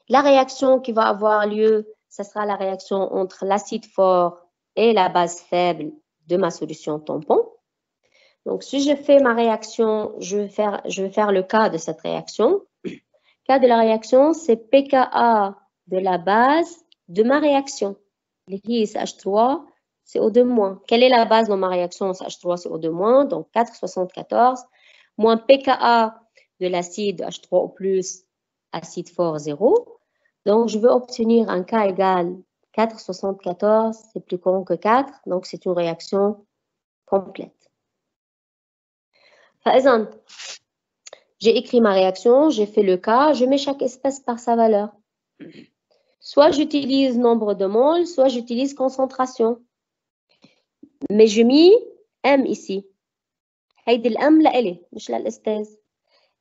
La réaction qui va avoir lieu, ce sera la réaction entre l'acide fort et la base faible de ma solution tampon. Donc, si je fais ma réaction, je vais faire le cas de cette réaction. Le cas de la réaction, c'est pKa de la base de ma réaction. Qui est CH3, CO2-. Quelle est la base de ma réaction CH3, CO2-? Donc, 4,74 moins pKa de l'acide H3O+, acide fort 0. Donc, je veux obtenir un K égale 4,74, c'est plus grand que 4, donc c'est une réaction complète. Par exemple, j'ai écrit ma réaction, j'ai fait le cas, je mets chaque espèce par sa valeur. Soit j'utilise nombre de moles, soit j'utilise concentration. Mais je mets M ici. هيدي الام لإلي مش للأستاذ.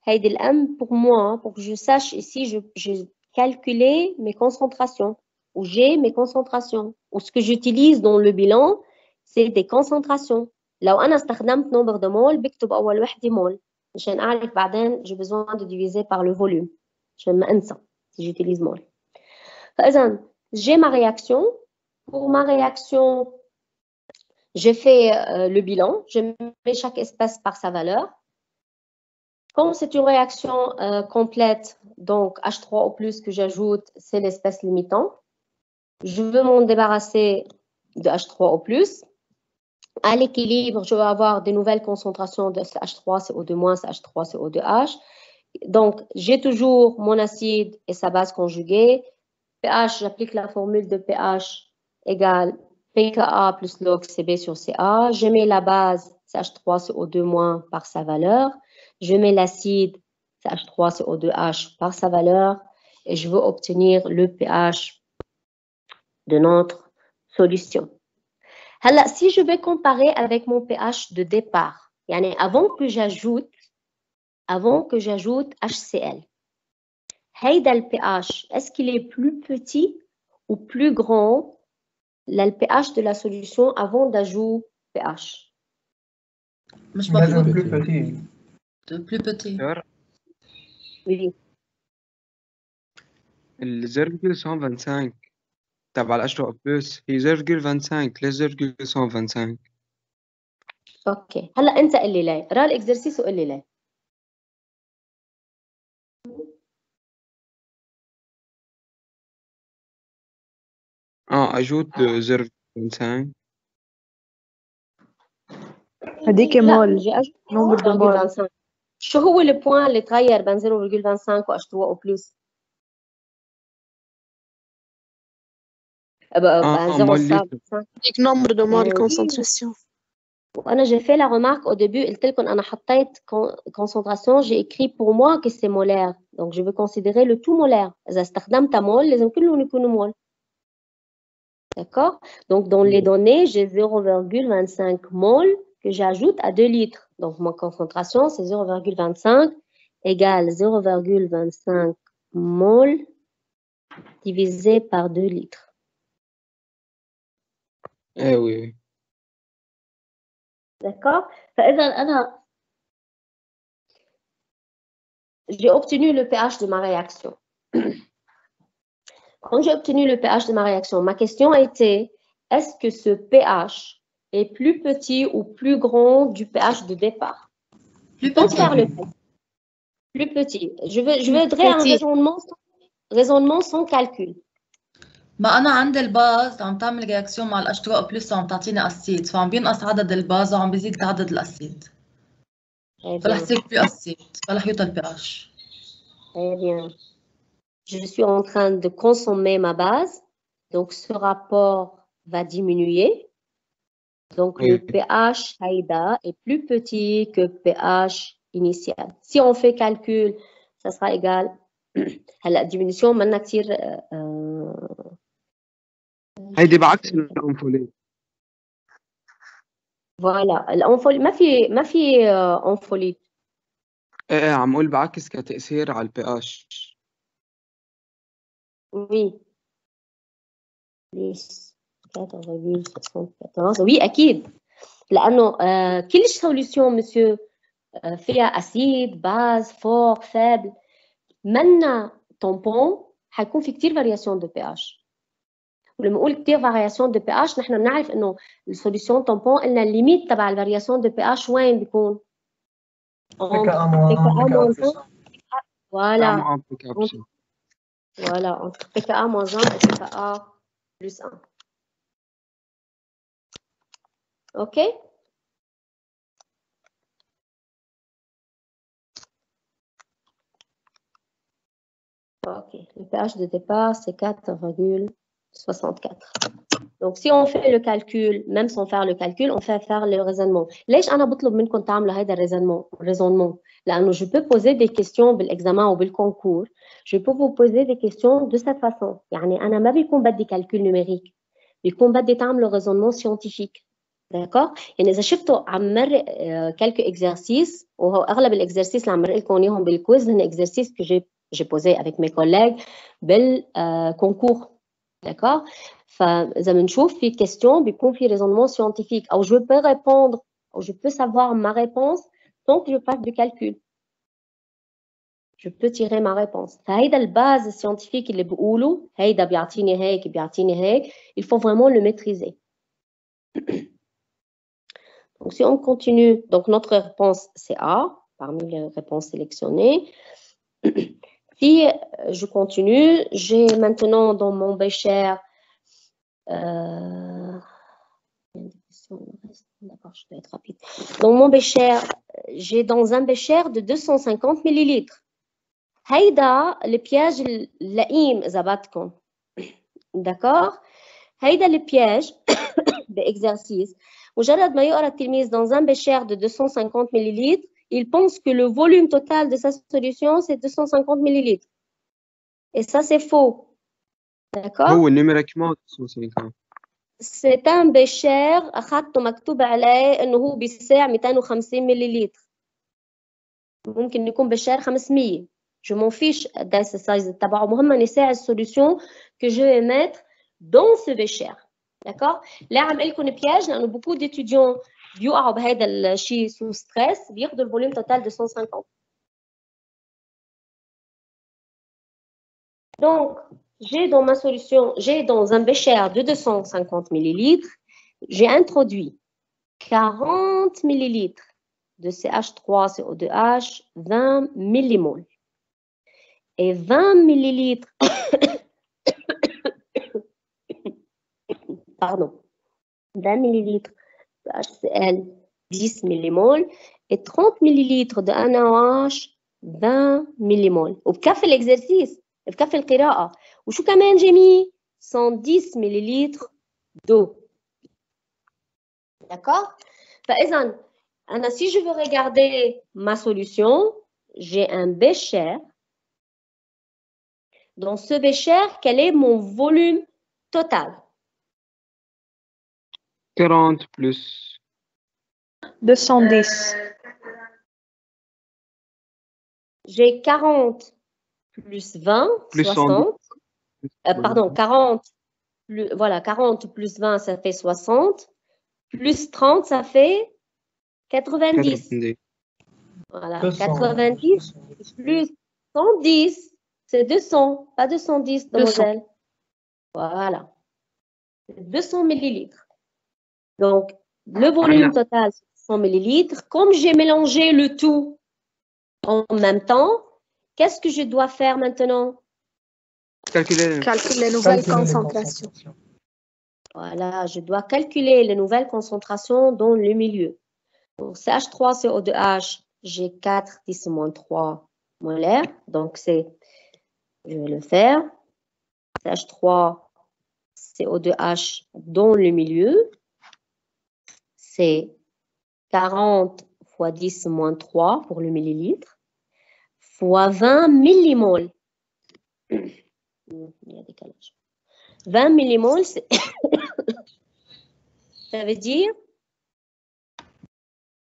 هيدي الام pour moi, pour que je sache ici, je calculer mes concentrations. Ou j'ai mes concentrations. Ou ce que j'utilise dans le bilan, c'est des concentrations. لو أنا استخدمت nombre de moles, بكتب أول وحدة مول. مشان أعرف بعدين j'ai besoin de diviser par le volume. مشان ما أنسى si j'utilise mol. فإذا j'ai ma réaction. Pour ma réaction, je fais le bilan. Je mets chaque espèce par sa valeur. Comme c'est une réaction complète, donc H3O+, que j'ajoute, c'est l'espèce limitant. Je veux m'en débarrasser de H3O+. À l'équilibre, je vais avoir de nouvelles concentrations de CH3, CO2-, CH3, CO2H. Donc, j'ai toujours mon acide et sa base conjuguée. pH, j'applique la formule de pH égale pKa plus log Cb sur Ca. Je mets la base CH3, CO2- par sa valeur. Je mets l'acide CH3, CO2H par sa valeur. Et je veux obtenir le pH de notre solution. Alors, si je vais comparer avec mon pH de départ, yani avant que j'ajoute HCl, هيدا le pH, est-ce qu'il est plus petit ou plus grand le pH de la solution avant d'ajout pH? مش مفروض plus petit. plus petit. Oui. ال 0,125 تبع ال H2O+ هي 0,25 ليش 0,125 اوكي هلا انت قل لي ليه قرا الاكزرسيس وقل لي ليه. اجوت 0,25 هديك مول نمبر دو مول. 0,25. شو هو البوان اللي تغير بين 0,25 و H2O+؟ ديك نمبر دو مول concentration. وانا j'ai fait la remarque au début قلت لكم انا حطيت concentration, j'ai écrit pour moi que c'est molaire, donc je veux considérer le tout molaire. اذا استخدمت مول لازم كلهم يكونوا مول. D'accord? Donc dans les données, j'ai 0,25 mol que j'ajoute à 2 litres. Donc ma concentration c'est 0,25 égale 0,25 mol divisé par 2 litres. ايه oui. D'accord? J'ai obtenu le pH de ma réaction. Quand j'ai obtenu le pH de ma réaction, ma question a été, est-ce que ce pH est plus petit ou plus grand du pH de départ? Plus Pour petit. faire le plus petit. Je voudrais un raisonnement sans calcul. ما أنا عندي الباز عم تعمل رياكسيون مع ال H2O+ وعم تعطيني أسيد، فعم بينقص عدد الباز وعم بيزيد عدد الأسيد. فرح يصير plus أسيد، فرح يوطى ال pH. Très bien. Je suis en train de consommer ma base, donc ce rapport va diminuer. Donc le pH haïda est plus petit que pH initial. Si on fait calcul, ça sera égal à la diminution. Maintenant, هيدي بعكس الأنفوليت. Voilà, الأنفوليت ما في أنفوليت. ايه عم اقول بعكس كتأثير على البي اتش. Oui. Oui, أكيد. لأنه كل solution monsieur فيها أسيد، باز، فور، فابل. منا tampon حيكون في كتير variation de pH. ولما نقول كتير فارياسيون دو بي اتش نحن بنعرف انه السوليسيون طامبون قلنا الليميت تبع الفارياسيون دو بي اتش وين بيكون؟ Voilà. Voilà, entre PKA moins 1 et PKA plus 1. OK? OK. Le pH de départ, c'est 4,64. Donc, si on fait le calcul, même sans faire le calcul, on fait faire le raisonnement. ليش أنا بطلب منكم تعملوا هذا raisonnement? لأنه je peux poser des questions بالexamen ou بالconcours. Je peux vous poser des questions de cette façon. يعني أنا ما بيكون بدي calcul numérique. بيكون بدي تعملوا raisonnement scientifique. D'accord? يعني إذا شفتوا عم مرق quelques exercices وهو أغلب الexercices اللي عم مرق لكم إياهم بالكويز هن exercices que j'ai posé avec mes collègues بالconcours. D'accord? فإذا بنشوف في question بيكون في raisonnement scientifique أو je peux répondre أو je peux savoir ma réponse tant que je fasse du calcul. Je peux tirer ma réponse. فهيدا الباز scientifique اللي بقولوا هيدا بيعطيني هيك بيعطيني هيك il faut vraiment le maîtriser. Donc si on continue, donc notre réponse c'est A parmi les réponses sélectionnées. Si je continue, j'ai maintenant dans mon bécher d'accord, je vais être rapide. Dans mon bécher, j'ai dans un bécher de 250 millilitres. هيدا البياج اللئيم إذا بدكم. D'accord? هيدا البياج بإكزرسيس. مجرد ما يقرأ التلميذ dans un bécher de 250 millilitres, il pense que le volume total de sa solution c'est 250 millilitres. Et ça c'est faux. D'accord? هو numériquement 250. C'est un bécher أخذته مكتوب عليه إنه هو بيساع 250 ملليلتر. ممكن يكون bécher 500. Je m'en fiche de ce size تبعه. مهم نساع السوليوشن que je vais mettre dans ce bécher. D'accord? لا عم قلكم بياج لأنه beaucoup d'étudiants بيوقعوا بهذا الشيء sous stress بياخذوا الفوليوم توتال 250. Donc j'ai dans ma solution, j'ai dans un bécher de 250 millilitres, j'ai introduit 40 millilitres de CH3CO2H, 20 millimoles. Et 20 millilitres, pardon, 20 millilitres de HCl, 10 millimoles, et 30 millilitres de NaOH, 20 millimoles. وبكفي l'exercice. بكفي القراءة وشو كمان جميل 110 ملليلتر d'eau. D'accord? فإذا أنا si je veux regarder ma solution, j'ai un bécher. Dans ce bécher, quel est mon volume total? 40 plus 210. J'ai 40 plus 20, plus 60. Pardon, 40 plus, voilà, 40 plus 20, ça fait 60. Plus 30, ça fait 90. Voilà, 90 plus 110, c'est 200, pas 210, demoiselle. Voilà, 200 millilitres. Donc, le volume total, c'est 100 millilitres. Comme j'ai mélangé le tout en même temps, qu'est-ce que je dois faire maintenant? Calculer les nouvelles concentrations. Voilà, je dois calculer les nouvelles concentrations dans le milieu. Donc, CH3CO2H, j'ai 4 10-3 molaires. Donc, je vais le faire. CH3CO2H dans le milieu, c'est 40 fois 10-3 pour le millilitre, fois 20 millimoles. Il y a décalage. 20 millimoles, ça veut dire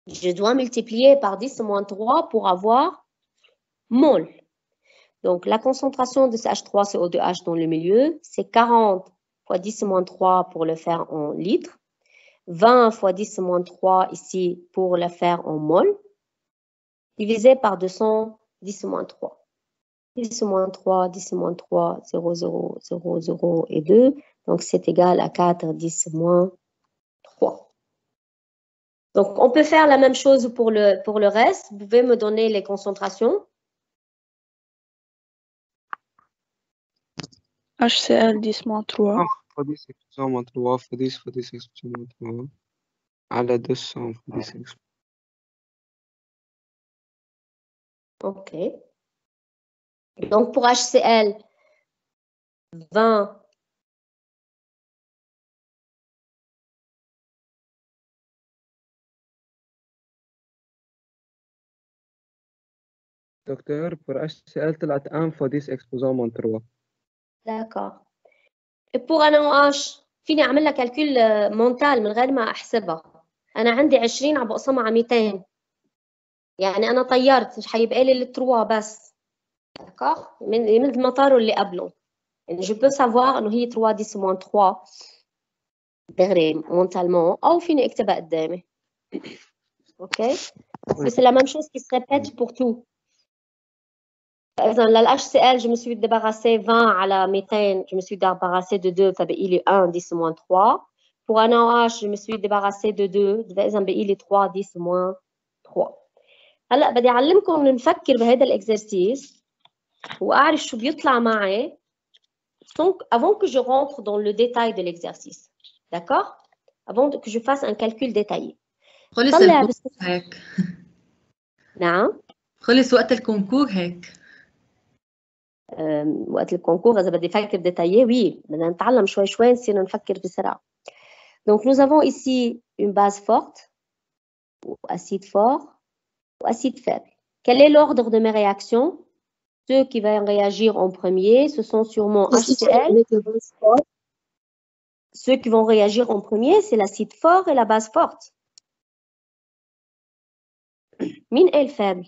je dois multiplier par 10-3 pour avoir mol. Donc, la concentration de CH3CO2H dans le milieu, c'est 40 fois 10-3 pour le faire en litres, 20 fois 10-3 ici pour le faire en mol, divisé par 200 10-3. 10-3, 10-3, 0, 0, 0, 0 et 2, Donc, c'est égal à 4, 10 moins 3. Donc, on peut faire la même chose pour le reste. Vous pouvez me donner les concentrations. HCl 10 moins 3. fois 10 exposant moins 3 fois 10 fois 10 exposant moins 3 على 200 fois 10 exposant. OK. Donc, pour HCl, 20. دكتور pour HCl طلعت 1 fois 10 exposant moins 3. D'accord. Et pour NaOH, فيني أعمل لها كالكول مونتال من غير ما أحسبها. أنا عندي 20 عم بقسمها على 200. يعني أنا طيرت مش حيبقى لي التروا بس. D'accord? من المطار اللي قبله. يعني je peux savoir إنه هي 3 10 moins 3 degrés mentalement أو فيني أكتبها قدامي. OK? C'est la même chose qui se répète pour tout. إذا للHCl, je me suis débarrassé 20 على 200, je me suis débarrassé de 2, فبقي لي 1 10 moins 3. Pour un NaOH, je me suis débarrassé de 2, إذا بقي لي 3 10 moins 3. هلا بدي أعلمكم نفكر بهذا الإكزرسيس وأعرف شو بيطلع معي avant que je rentre dans le détail de l'exercice. D'accord? Avant que je fasse un calcul détaillé. خلص هيك. نعم. خلص وقت الكونكور هيك. وقت الكونكور إذا بدي أفكر détaillé, oui. بدنا نتعلم شوي شوي نصير نفكر بسرعة. Donc nous avons ici une base forte, ou acide fort, ou acide faible. Quel est l'ordre de mes réactions? Ceux qui vont réagir en premier, ce sont sûrement HCl. Ceux qui vont réagir en premier, c'est l'acide fort et la base forte. Mine est le faible?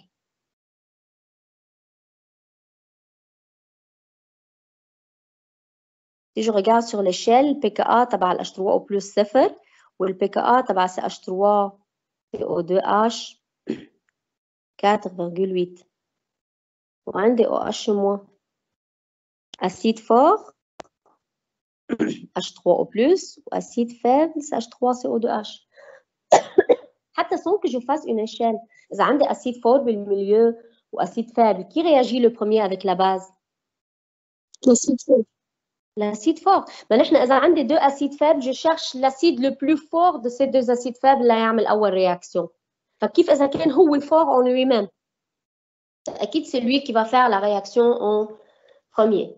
Si je regarde sur l'échelle, pKa تبع ال H3O plus 0 وال pKa تبع CH3 CO2H 4,8 وعندي OH moins. Acide fort H3O plus ou acide faible CH3CO2H. حتى sans que je fasse une échelle. إذا عندي acide fort بالمilieu ou acide faible, qui réagit le premier avec la base? L'acide faible. L'acide fort. Mais نحن إذا عندي deux acides faibles, je cherche l'acide le plus fort de ces deux acides faibles اللي يعمل أول réaction. فكيف إذا كان هو fort en lui-même? أكيد c'est lui qui va faire la réaction en premier.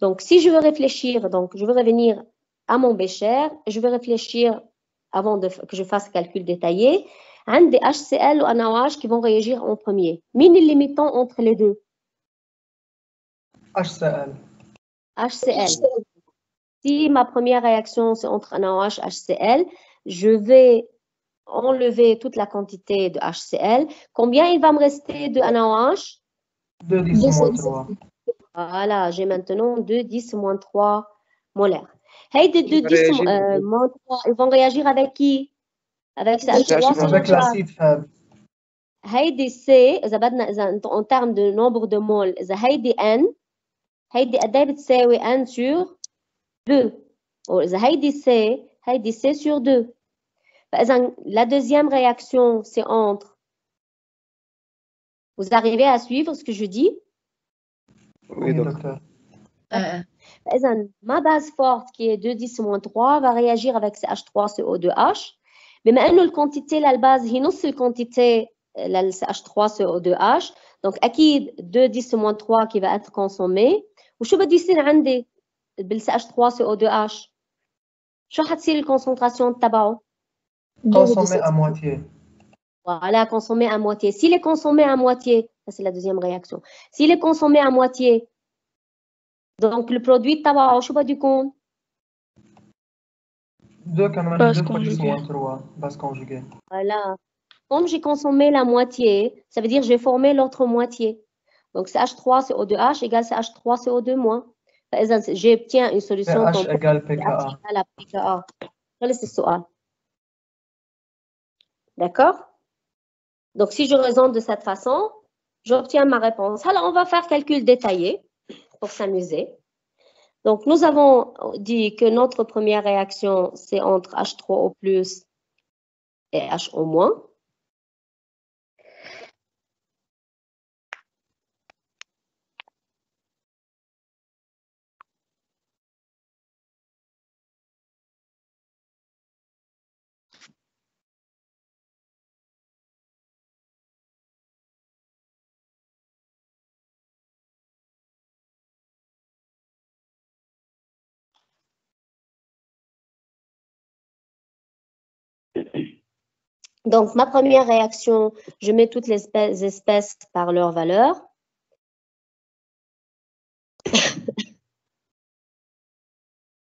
Donc si je veux réfléchir, donc je veux revenir à mon bécher, je veux réfléchir avant que je fasse le calcul détaillé. عندي HCl ou NaOH qui vont réagir en premier. مين اللي limitant entre les deux? HCl. HCl. Si ma première réaction c'est entre NaOH et HCl, je vais enlever toute la quantité de HCl. Combien il va me rester de NaOH? 2 10 moins 3. Voilà, j'ai maintenant 2 10 moins 3 molaires. Hey, de 2 10 moins 3, ils vont réagir avec qui? Avec CH3. Avec l'acide faible. هيدي C إذا en termes de nombre de moles إذا هيدي N هيدي قد ايه بتساوي N sur 2 وإذا هيدي C sur 2 فإذا la deuxième réaction c'est entre. Vous arrivez à suivre ce que je dis? Oui, docteur. فإذا ma base forte qui est 2 10 moins 3 va réagir avec CH3CO2H. بما إنه الquantité للباز هي نص الquantité لل CH3CO2H. Donc أكيد 2 10 moins 3 qui va être consommé. وشو بدي يصير عندي بال CH3CO2H؟ شو حتصير الكونسنتراسيون تبعه؟ Consommé à moitié. Voilà, consommé à moitié. S'il est consommé à moitié, ça c'est la deuxième réaction. S'il est consommé à moitié, donc le produit تبعه شو بده يكون؟ 2 كمان 2 fois 10 moins 3, base conjuguée. Voilà. Comme j'ai consommé la moitié, ça veut dire que j'ai formé l'autre moitié. Donc CH3CO2H égale CH3CO2 moins. J'obtiens une solution pH égale pKa. à pKa. Voilà, c'est السؤال. D'accord? Donc si je raisonne de cette façon, j'obtiens ma réponse. Alors on va faire calcul détaillé pour s'amuser. Donc, nous avons dit que notre première réaction, c'est entre H3O+, et HO-. Donc, ma première réaction, je mets toutes les espèces par leur valeur.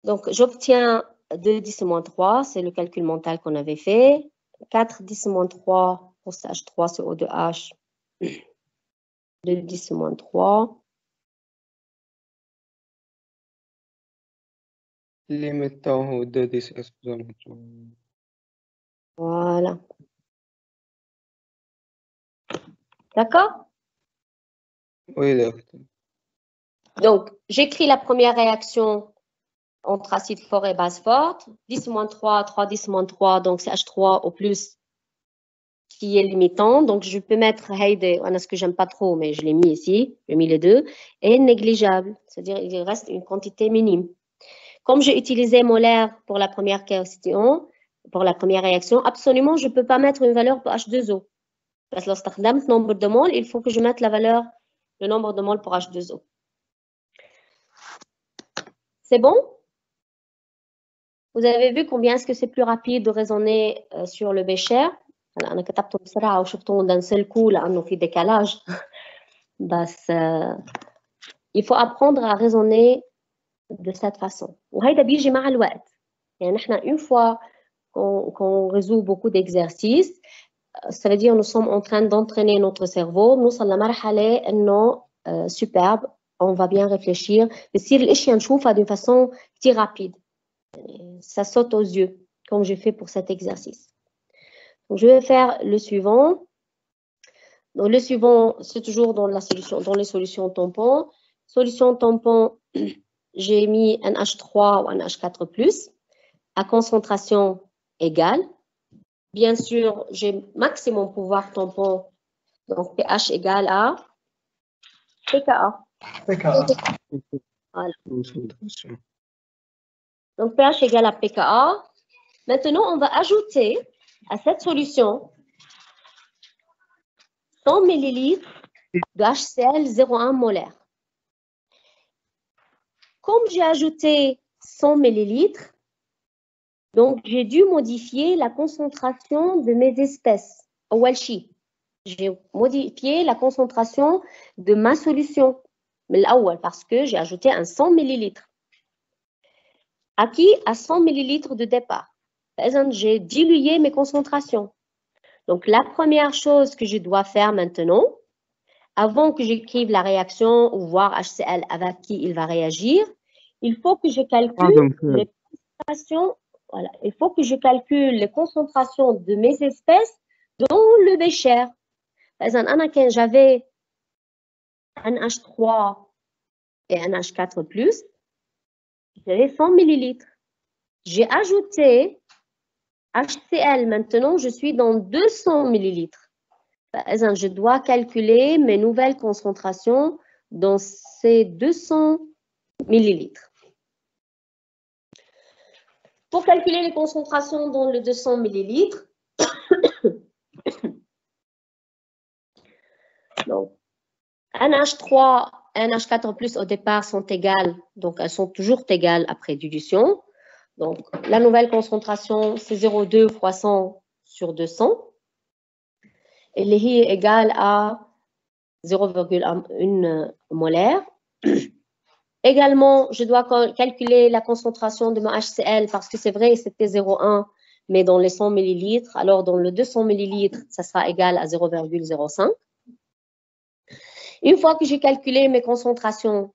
Donc, j'obtiens 2 10-3, c'est le calcul mental qu'on avait fait. 4 10-3 pour CH3 CO2H. 2 10-3. اللي mettons هو 2 10 Voilà. D'accord? Oui, docteur. Donc, j'écris la première réaction entre acide fort et base forte. 10-3, 3 10-3, donc c'est H3 au plus qui est limitant. Donc, je peux mettre Heide, ce que j'aime pas trop, mais je l'ai mis ici, j'ai mis les deux, et négligeable, c'est-à-dire il reste une quantité minime. Comme j'ai utilisé molaire pour la première question, pour la première réaction, absolument, je ne peux pas mettre une valeur pour H2O. Parce que lorsque je nombre de moles, il faut que je mette la valeur, le nombre de moles pour H2O. C'est bon? Vous avez vu combien est-ce que c'est plus rapide de raisonner sur le Bécher? أنا كتبته بسرعة وشفتهم d'un seul coup لأنه في décalage. بس il faut apprendre à raisonner de cette façon. وهيدا بيجي مع الوقت. يعني نحن une fois qu'on résout beaucoup d'exercices, ça veut dire nous sommes en train d'entraîner notre cerveau. نوصل لمرحلة إنه superbe, on va bien réfléchir. بصير الأشياء نشوفها d'une façon كتير rapide. Ça saute aux yeux, comme j'ai fait pour cet exercice. Donc, je vais faire le suivant. Donc, le suivant, c'est toujours dans les solutions tampons. Solution tampon, j'ai mis un H3 ou un H4+, à concentration égale. Bien sûr, j'ai maximum pouvoir tampon, donc pH égale à pKa. pKa. Voilà. Donc, pH égale à pKa. Maintenant, on va ajouter à cette solution 100 ml de HCl 0,1 molaire. Comme j'ai ajouté 100 ml, donc j'ai dû modifier la concentration de mes espèces. J'ai modifié la concentration de ma solution, parce que j'ai ajouté un 100 ml. Acquis à 100 ml de départ. Par exemple, j'ai dilué mes concentrations. Donc, la première chose que je dois faire maintenant, avant que j'écrive la réaction ou voir HCl avec qui il va réagir, il faut que je calcule les concentrations. Voilà, il faut que je calcule les concentrations de mes espèces dans le bécher. Par exemple, quand j'avais un H3 et un H4+, j'avais 100 ml. J'ai ajouté HCl. Maintenant, je suis dans 200 ml. Par exemple, je dois calculer mes nouvelles concentrations dans ces 200 ml. Pour calculer les concentrations dans le 200 ml, donc, un H3 et un H4+ au départ sont égales, donc elles sont toujours égales après dilution. Donc, la nouvelle concentration, c'est 0,2 fois 100 sur 200. Et les est égale à 0,1 molaire. Également, je dois calculer la concentration de ma HCl parce que c'est vrai, c'était 0,1, mais dans les 100 ml. Alors, dans le 200 ml, ça sera égal à 0,05. Une fois que j'ai calculé mes concentrations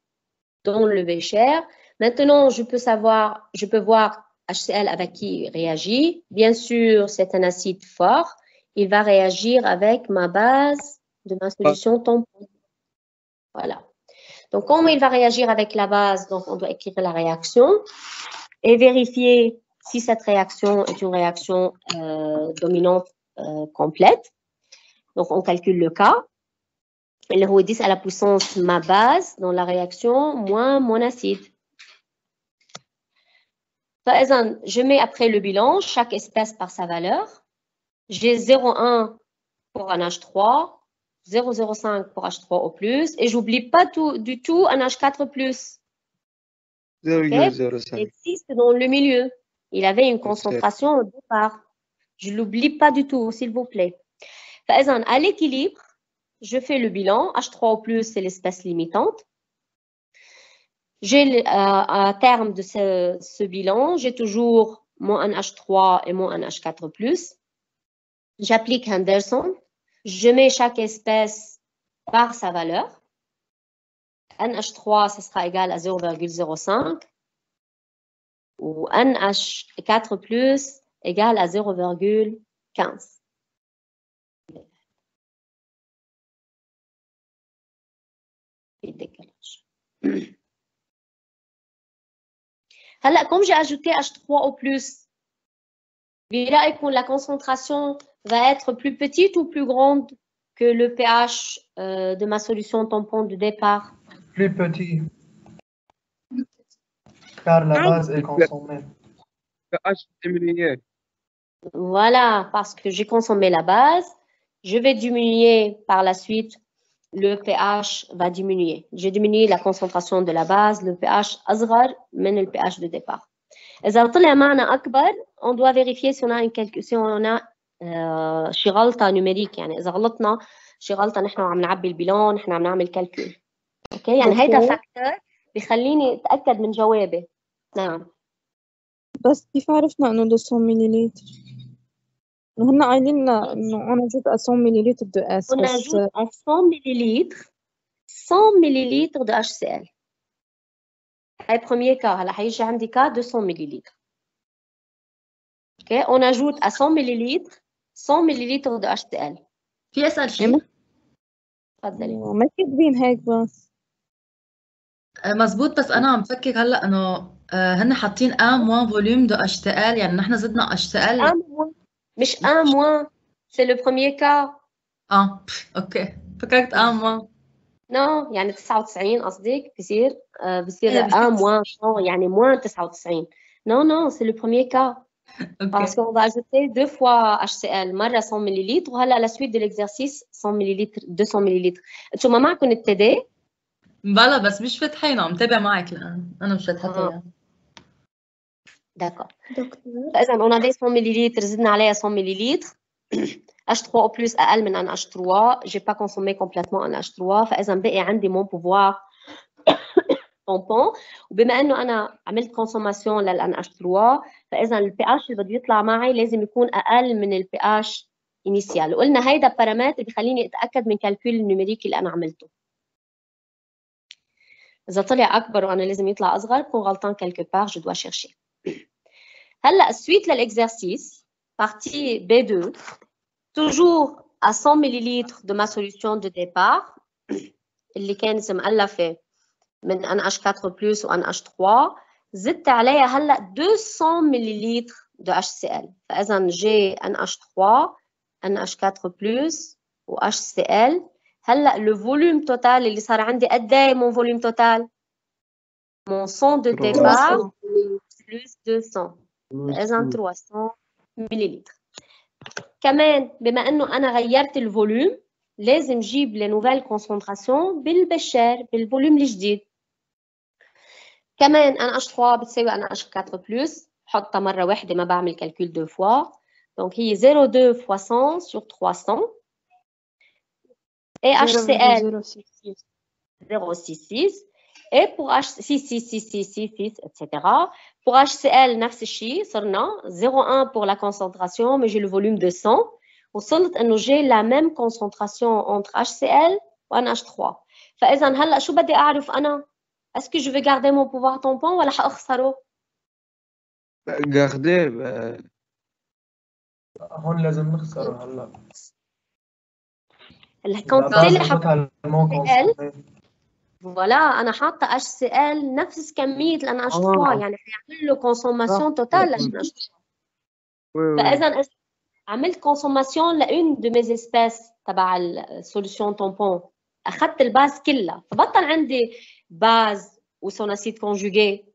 dans le bécher, maintenant, je peux voir HCl avec qui il réagit. Bien sûr, c'est un acide fort. Il va réagir avec ma base de ma solution tampon. Voilà. Donc, comment il va réagir avec la base? Donc, on doit écrire la réaction et vérifier si cette réaction est une réaction dominante complète. Donc, on calcule le cas. اللي هو 10 à la puissance ma base dans la réaction moins mon acide. فإذا, je mets après le bilan chaque espèce par sa valeur. J'ai 0,1 pour un H3, 0,05 pour H3O+, et j'oublie pas du tout un H4+. 0,05. Il existe dans le milieu. Il avait une concentration au départ. Je l'oublie pas du tout, s'il vous plaît. فإذا, à l'équilibre, je fais le bilan. H3O+, c'est l'espèce limitante. J'ai, à terme de ce bilan, j'ai toujours mon NH3 et mon NH4+. J'applique Henderson. Je mets chaque espèce par sa valeur. NH3, ce sera égal à 0,05. Ou NH4+, égal à 0,15. Comme j'ai ajouté H3O+, la concentration va être plus petite ou plus grande que le pH de ma solution tampon de départ? Plus petit. Car la base est consommée. pH diminué. Voilà, parce que j'ai consommé la base, je vais diminuer par la suite, le pH va diminuer. J'ai diminué la concentration de la base, le pH أصغر من le pH de départ. إذا طلع معنا أكبر, on doit vérifier si on a شي غلطة نوميريك, يعني إذا غلطنا شي غلطة نحن عم نعبي البيلون, نحن عم نعمل كالكول. اوكي, يعني هيدا فاكتور بيخليني اتاكد من جوابي. نعم. بس كيف عرفنا انه 200 مليلتر؟ هن قايلين لنا انه انا جبت 100 مليلتر دو اس On بس ajoute à 100 millilitres 100 millilitres de HCl. هاي premier cas. هلا حيجي عندي cas 200 millilitres. اوكي, on ajoute à 100 millilitres 100 millilitres de HCl. في اسال شيء؟ تفضلي. ما كاتبين هيك بس. مزبوط, بس انا عم بفكر هلا انه هن حاطين A- فوليوم دو HCl, يعني نحن زدنا HCl. مش A-, c'est le premier cas. اوكي, فكرت A-. نو, يعني 99 قصدك, بصير A-, يعني moins 99. Non, c'est le premier cas. Parce qu'on va ajouter 2 fois HCl, مرة 100 ml, وهلا à la suite de l'exercice 100 ml, 200 ml. انتم ما معكم التدي؟ بلا, بس مش فاتحينه, عم تابع معك الآن. أنا مش فاتحتها يعني. D'accord. فإذا on a 100 ml, زدنا عليها 100 ml. H3O+ أقل من NH3. J'ai pas consommé complètement NH3. فإذا بقي عندي mon pouvoir tampon. وبما إنه أنا عملت consommation للNH3, فإذا ال pH اللي بده يطلع معي لازم يكون أقل من ال pH initial. وقلنا هيدا بارامتر بيخليني أتأكد من كالكول النوميريكي اللي أنا عملته. إذا طلع أكبر وأنا لازم يطلع أصغر, بكون غلطان quelque part, je dois chercher. هلا suite للexercice, partie B2, toujours à 100 ml de ma solution de départ, اللي كانت مؤلفة من NH4+ و NH3, زدت عليها هلا 200 ml de HCl. فإذا j'ai NH3, NH4+ و HCl. هلا le volume total اللي صار عندي قد ايه mon volume total؟ mon 100 de départ plus 200. إذا 300 ml. كمان بما انه انا غيرت الفوليوم, لازم جيب لي نوفيل كونسنتراسيون بالبشار بالفوليوم الجديد. كمان NH3 بتساوي NH4+, بحطها مره واحده, ما بعمل كالكول دو فوا. دونك هي 0,2 fois 100 sur 300. Et HCl 0,66. Et pour H6, etc. Pour HCl, نفس الشيء, صرنا 0,1 pour la concentration, mais j'ai le volume de 100. وصلت انه j'ai la même concentration entre HCl و NH3. فاذا هلا شو بدي اعرف انا؟ est-ce que je vais garder mon pouvoir tampon ولا حاخسره؟ garder. هون لازم نخسره هلا. الكونتيتي اللي حطيتها فوالا انا حاطه HCl نفس كميه ال NH3 يعني حيعمل له كونسوماسيون توتال لل NH3. فاذا عملت كونسوماسيون لأون دو ميز اسبيس تبع السوليسيون طامبون، اخذت الباز كلها فبطل عندي باز وسوناسيد كونجوجي،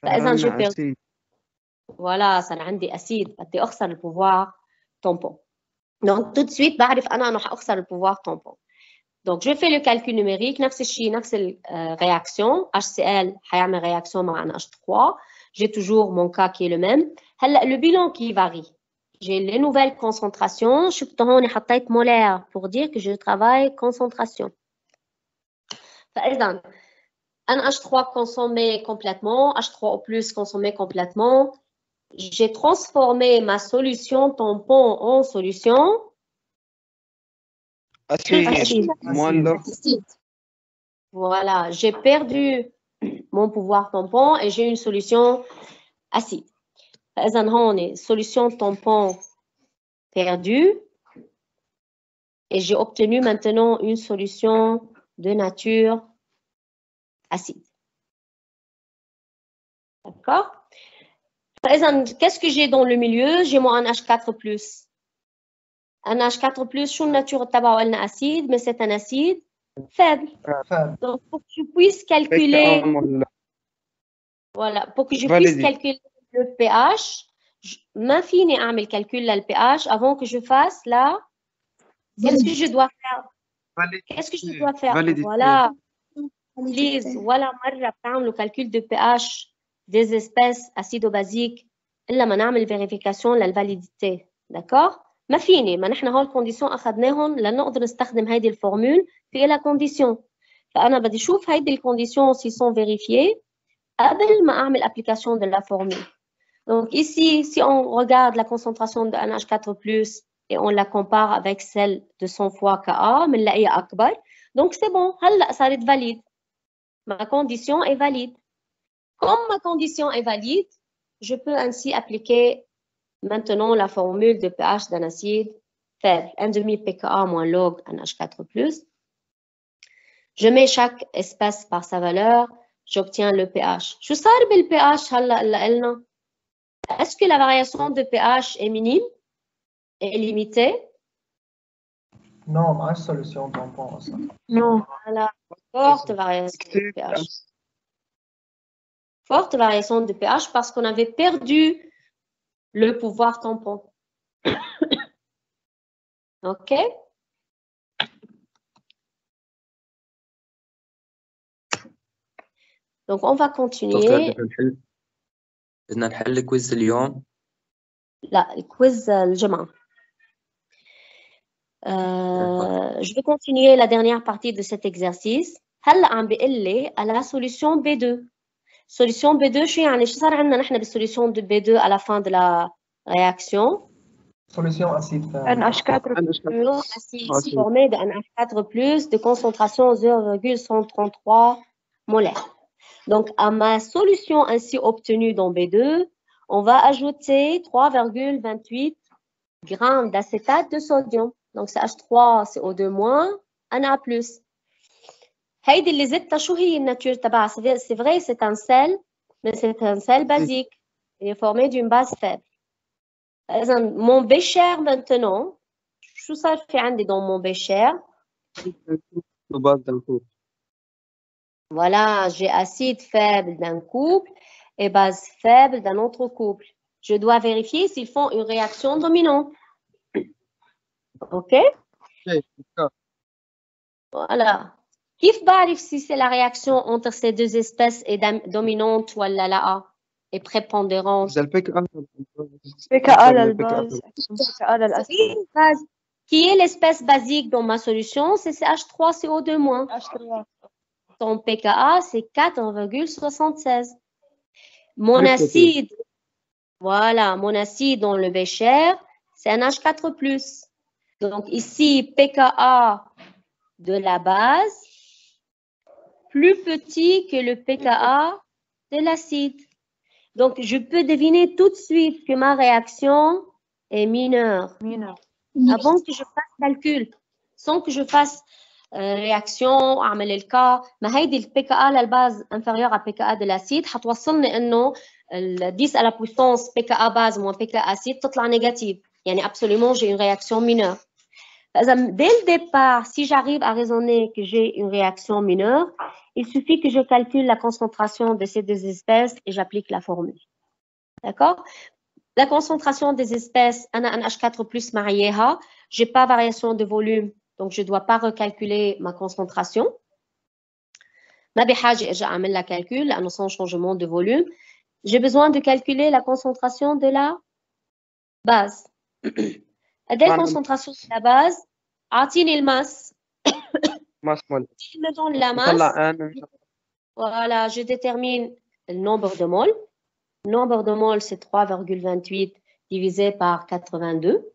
فاذا جي بيردو فوالا صار عندي اسيد بدي اخسر البوفوار طامبون. دونك تو سويت بعرف انا انه حاخسر البوفوار طامبون. دونك جو في لو كالكول نوميريك نفس الشيء نفس الرياكسيون HCl حيعمل رياكسيون مع NH3 j'ai toujours mon cas qui est le même. هلا le bilan qui varie. J'ai les nouvelles concentrations. شفتوا هون حطيت molaire pour dire que je travaille concentration. فإذا NH3 consommé complètement, H3O+ consommé complètement. J'ai transformé ma solution tampon en solution acide. Voilà, j'ai perdu mon pouvoir tampon et j'ai une solution acide. فإذا هون solution tampon perdue et j'ai obtenu maintenant une solution de nature acide. D'accord? Qu'est-ce que j'ai dans le milieu? J'ai mon NH4+. NH4+, شو الناتور تبعه قلنا acide, mais c'est un acide faible. Donc, pour que je puisse calculer, voilà, pour que je puisse calculer le pH, ما فيني أعمل calcul للpH avant que je fasse la. Qu'est-ce que je dois faire? Qu'est-ce que je dois faire? Voilà. Please, ولا مرة بتعملوا calcul de pH des espèces acido-basiques إلا ما نعمل vérification للvalidité. D'accord? ما فيني، ما نحن هول الكونديسيون أخذناهم لنقدر نستخدم هيدي الفورمول في la condition. فأنا بدي أشوف هيدي الكونديسيون s'ils sont vérifiées قبل ما أعمل application de la formule. Donc ici, si on regarde la concentration de NH4+, et on la compare avec celle de 100 fois Ka, بنلاقيها أكبر. Donc c'est bon, هلا صارت valide. Ma condition est valide. Comme ma condition est valide, je peux ainsi appliquer maintenant la formule de pH d'un acide faible, 1,5 pKa moins log NH4+. Je mets chaque espèce par sa valeur, j'obtiens le pH. شو صار بالpH هلا قلنا؟ Est-ce que la variation de pH est minime? Est limitée? Non, ما عادش solution tampon أصلا. Non. Voilà, forte variation de pH. Forte variation de pH parce qu'on avait perdu le pouvoir tampon. OK? Donc, on va continuer. بدنا نحل كويز اليوم. لا الكويز الجمعة. Je vais continuer la dernière partie de cet exercice. هلا عم بيقول لي à la solution B2. Solution B2 شو يعني؟ شو صار عندنا نحن بالsolution de B2 à la fin de la réaction? Solution acide. NH4+. Acide formé de NH4+ de concentration 0,133 molaires. Donc, à ma solution ainsi obtenue dans B2, on va ajouter 3,28 grammes d'acétate de sodium. Donc, c'est H3CO2-, Na+. هيدي اللي زدتها شو هي الناتور تبعها؟ C'est vrai, c'est un sel, mais c'est un sel basique. Il est formé d'une base faible. Mon bécher maintenant, شو صار في عندي dans mon bécher? Voilà, j'ai acide faible d'un couple et base faible d'un autre couple. Je dois vérifier s'ils font une réaction dominante. OK? Voilà. كيف بعرف si c'est la réaction entre ces deux espèces est dominante ou لا et prépondérante? PKA للباز. PKA للأسيد. Qui est l'espèce basique dans ma solution? C'est H3CO2-. H3. Son pKa, c'est 4,76. Mon acide, voilà, mon acide dans le bécher, c'est un H4+. Donc ici, pKa de la base, plus petit que le pKa de l'acide. Donc, je peux deviner tout de suite que ma réaction est mineure. Avant que je fasse calcul, sans que je fasse رياكسيون اعمل الكا. ما هيدي البي كا ا للباز انفيريور ا بي كا ا de l'acide حتوصلني انه ال 10 à la puissance بي كا ا باز moins بي كا اسيد تطلع نيجاتيف، يعني absolument j'ai une réaction mineure. Dès le départ, si j'arrive à raisonner que j'ai une réaction mineure, il suffit que je calcule la concentration de ces deux espèces et j'applique la formule. D'accord? La concentration des espèces, أنا NH4+ معيها, j'ai pas variation de volume, donc je dois pas recalculer ma concentration. ما بحاجة أرجع أعمل la calcul, لأنه sans changement de volume. J'ai besoin de calculer la concentration de la base. قد ايه concentration de la base؟ أعطيني الماس. ماس مول. Il me donne la masse. طلع Voilà, je détermine le nombre de moles. Le nombre de moles, c'est 3,28 divisé par 82.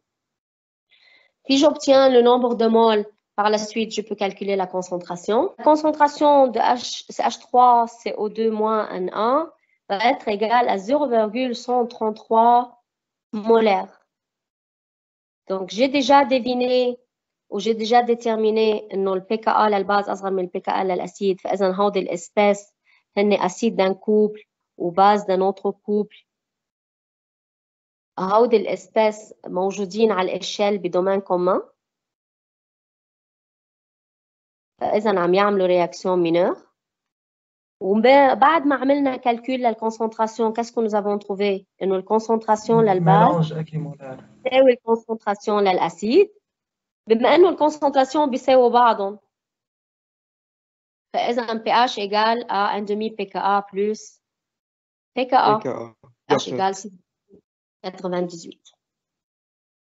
Puis j'obtiens le nombre de moles. Par la suite, je peux calculer la concentration. La concentration de H3, CO2 moins N1 va être égale à 0,133 molaires. Donc, j'ai déjà deviné ou j'ai déjà déterminé que le pKa للباز أصغر من pKa للأسيد. فإذا هودي الاسباس هن أسيد d'un couple ou base d'un autre couple. هودي الاسباس موجودين على الإشل بدومين كومون. فإذا عم يعملوا رياكسيون مينور. وبعد ما عملنا كالكول للكونسنتراسيون qu'est-ce que nous avons trouvé؟ إنه الكونسنتراسيون للباز تساوي الكونسنتراسيون للأسيد. بما إنه الكونسنتراسيون بيساووا بعضهم، فإذا pH égale à 1,5 pKa plus pKa. pH égale 98.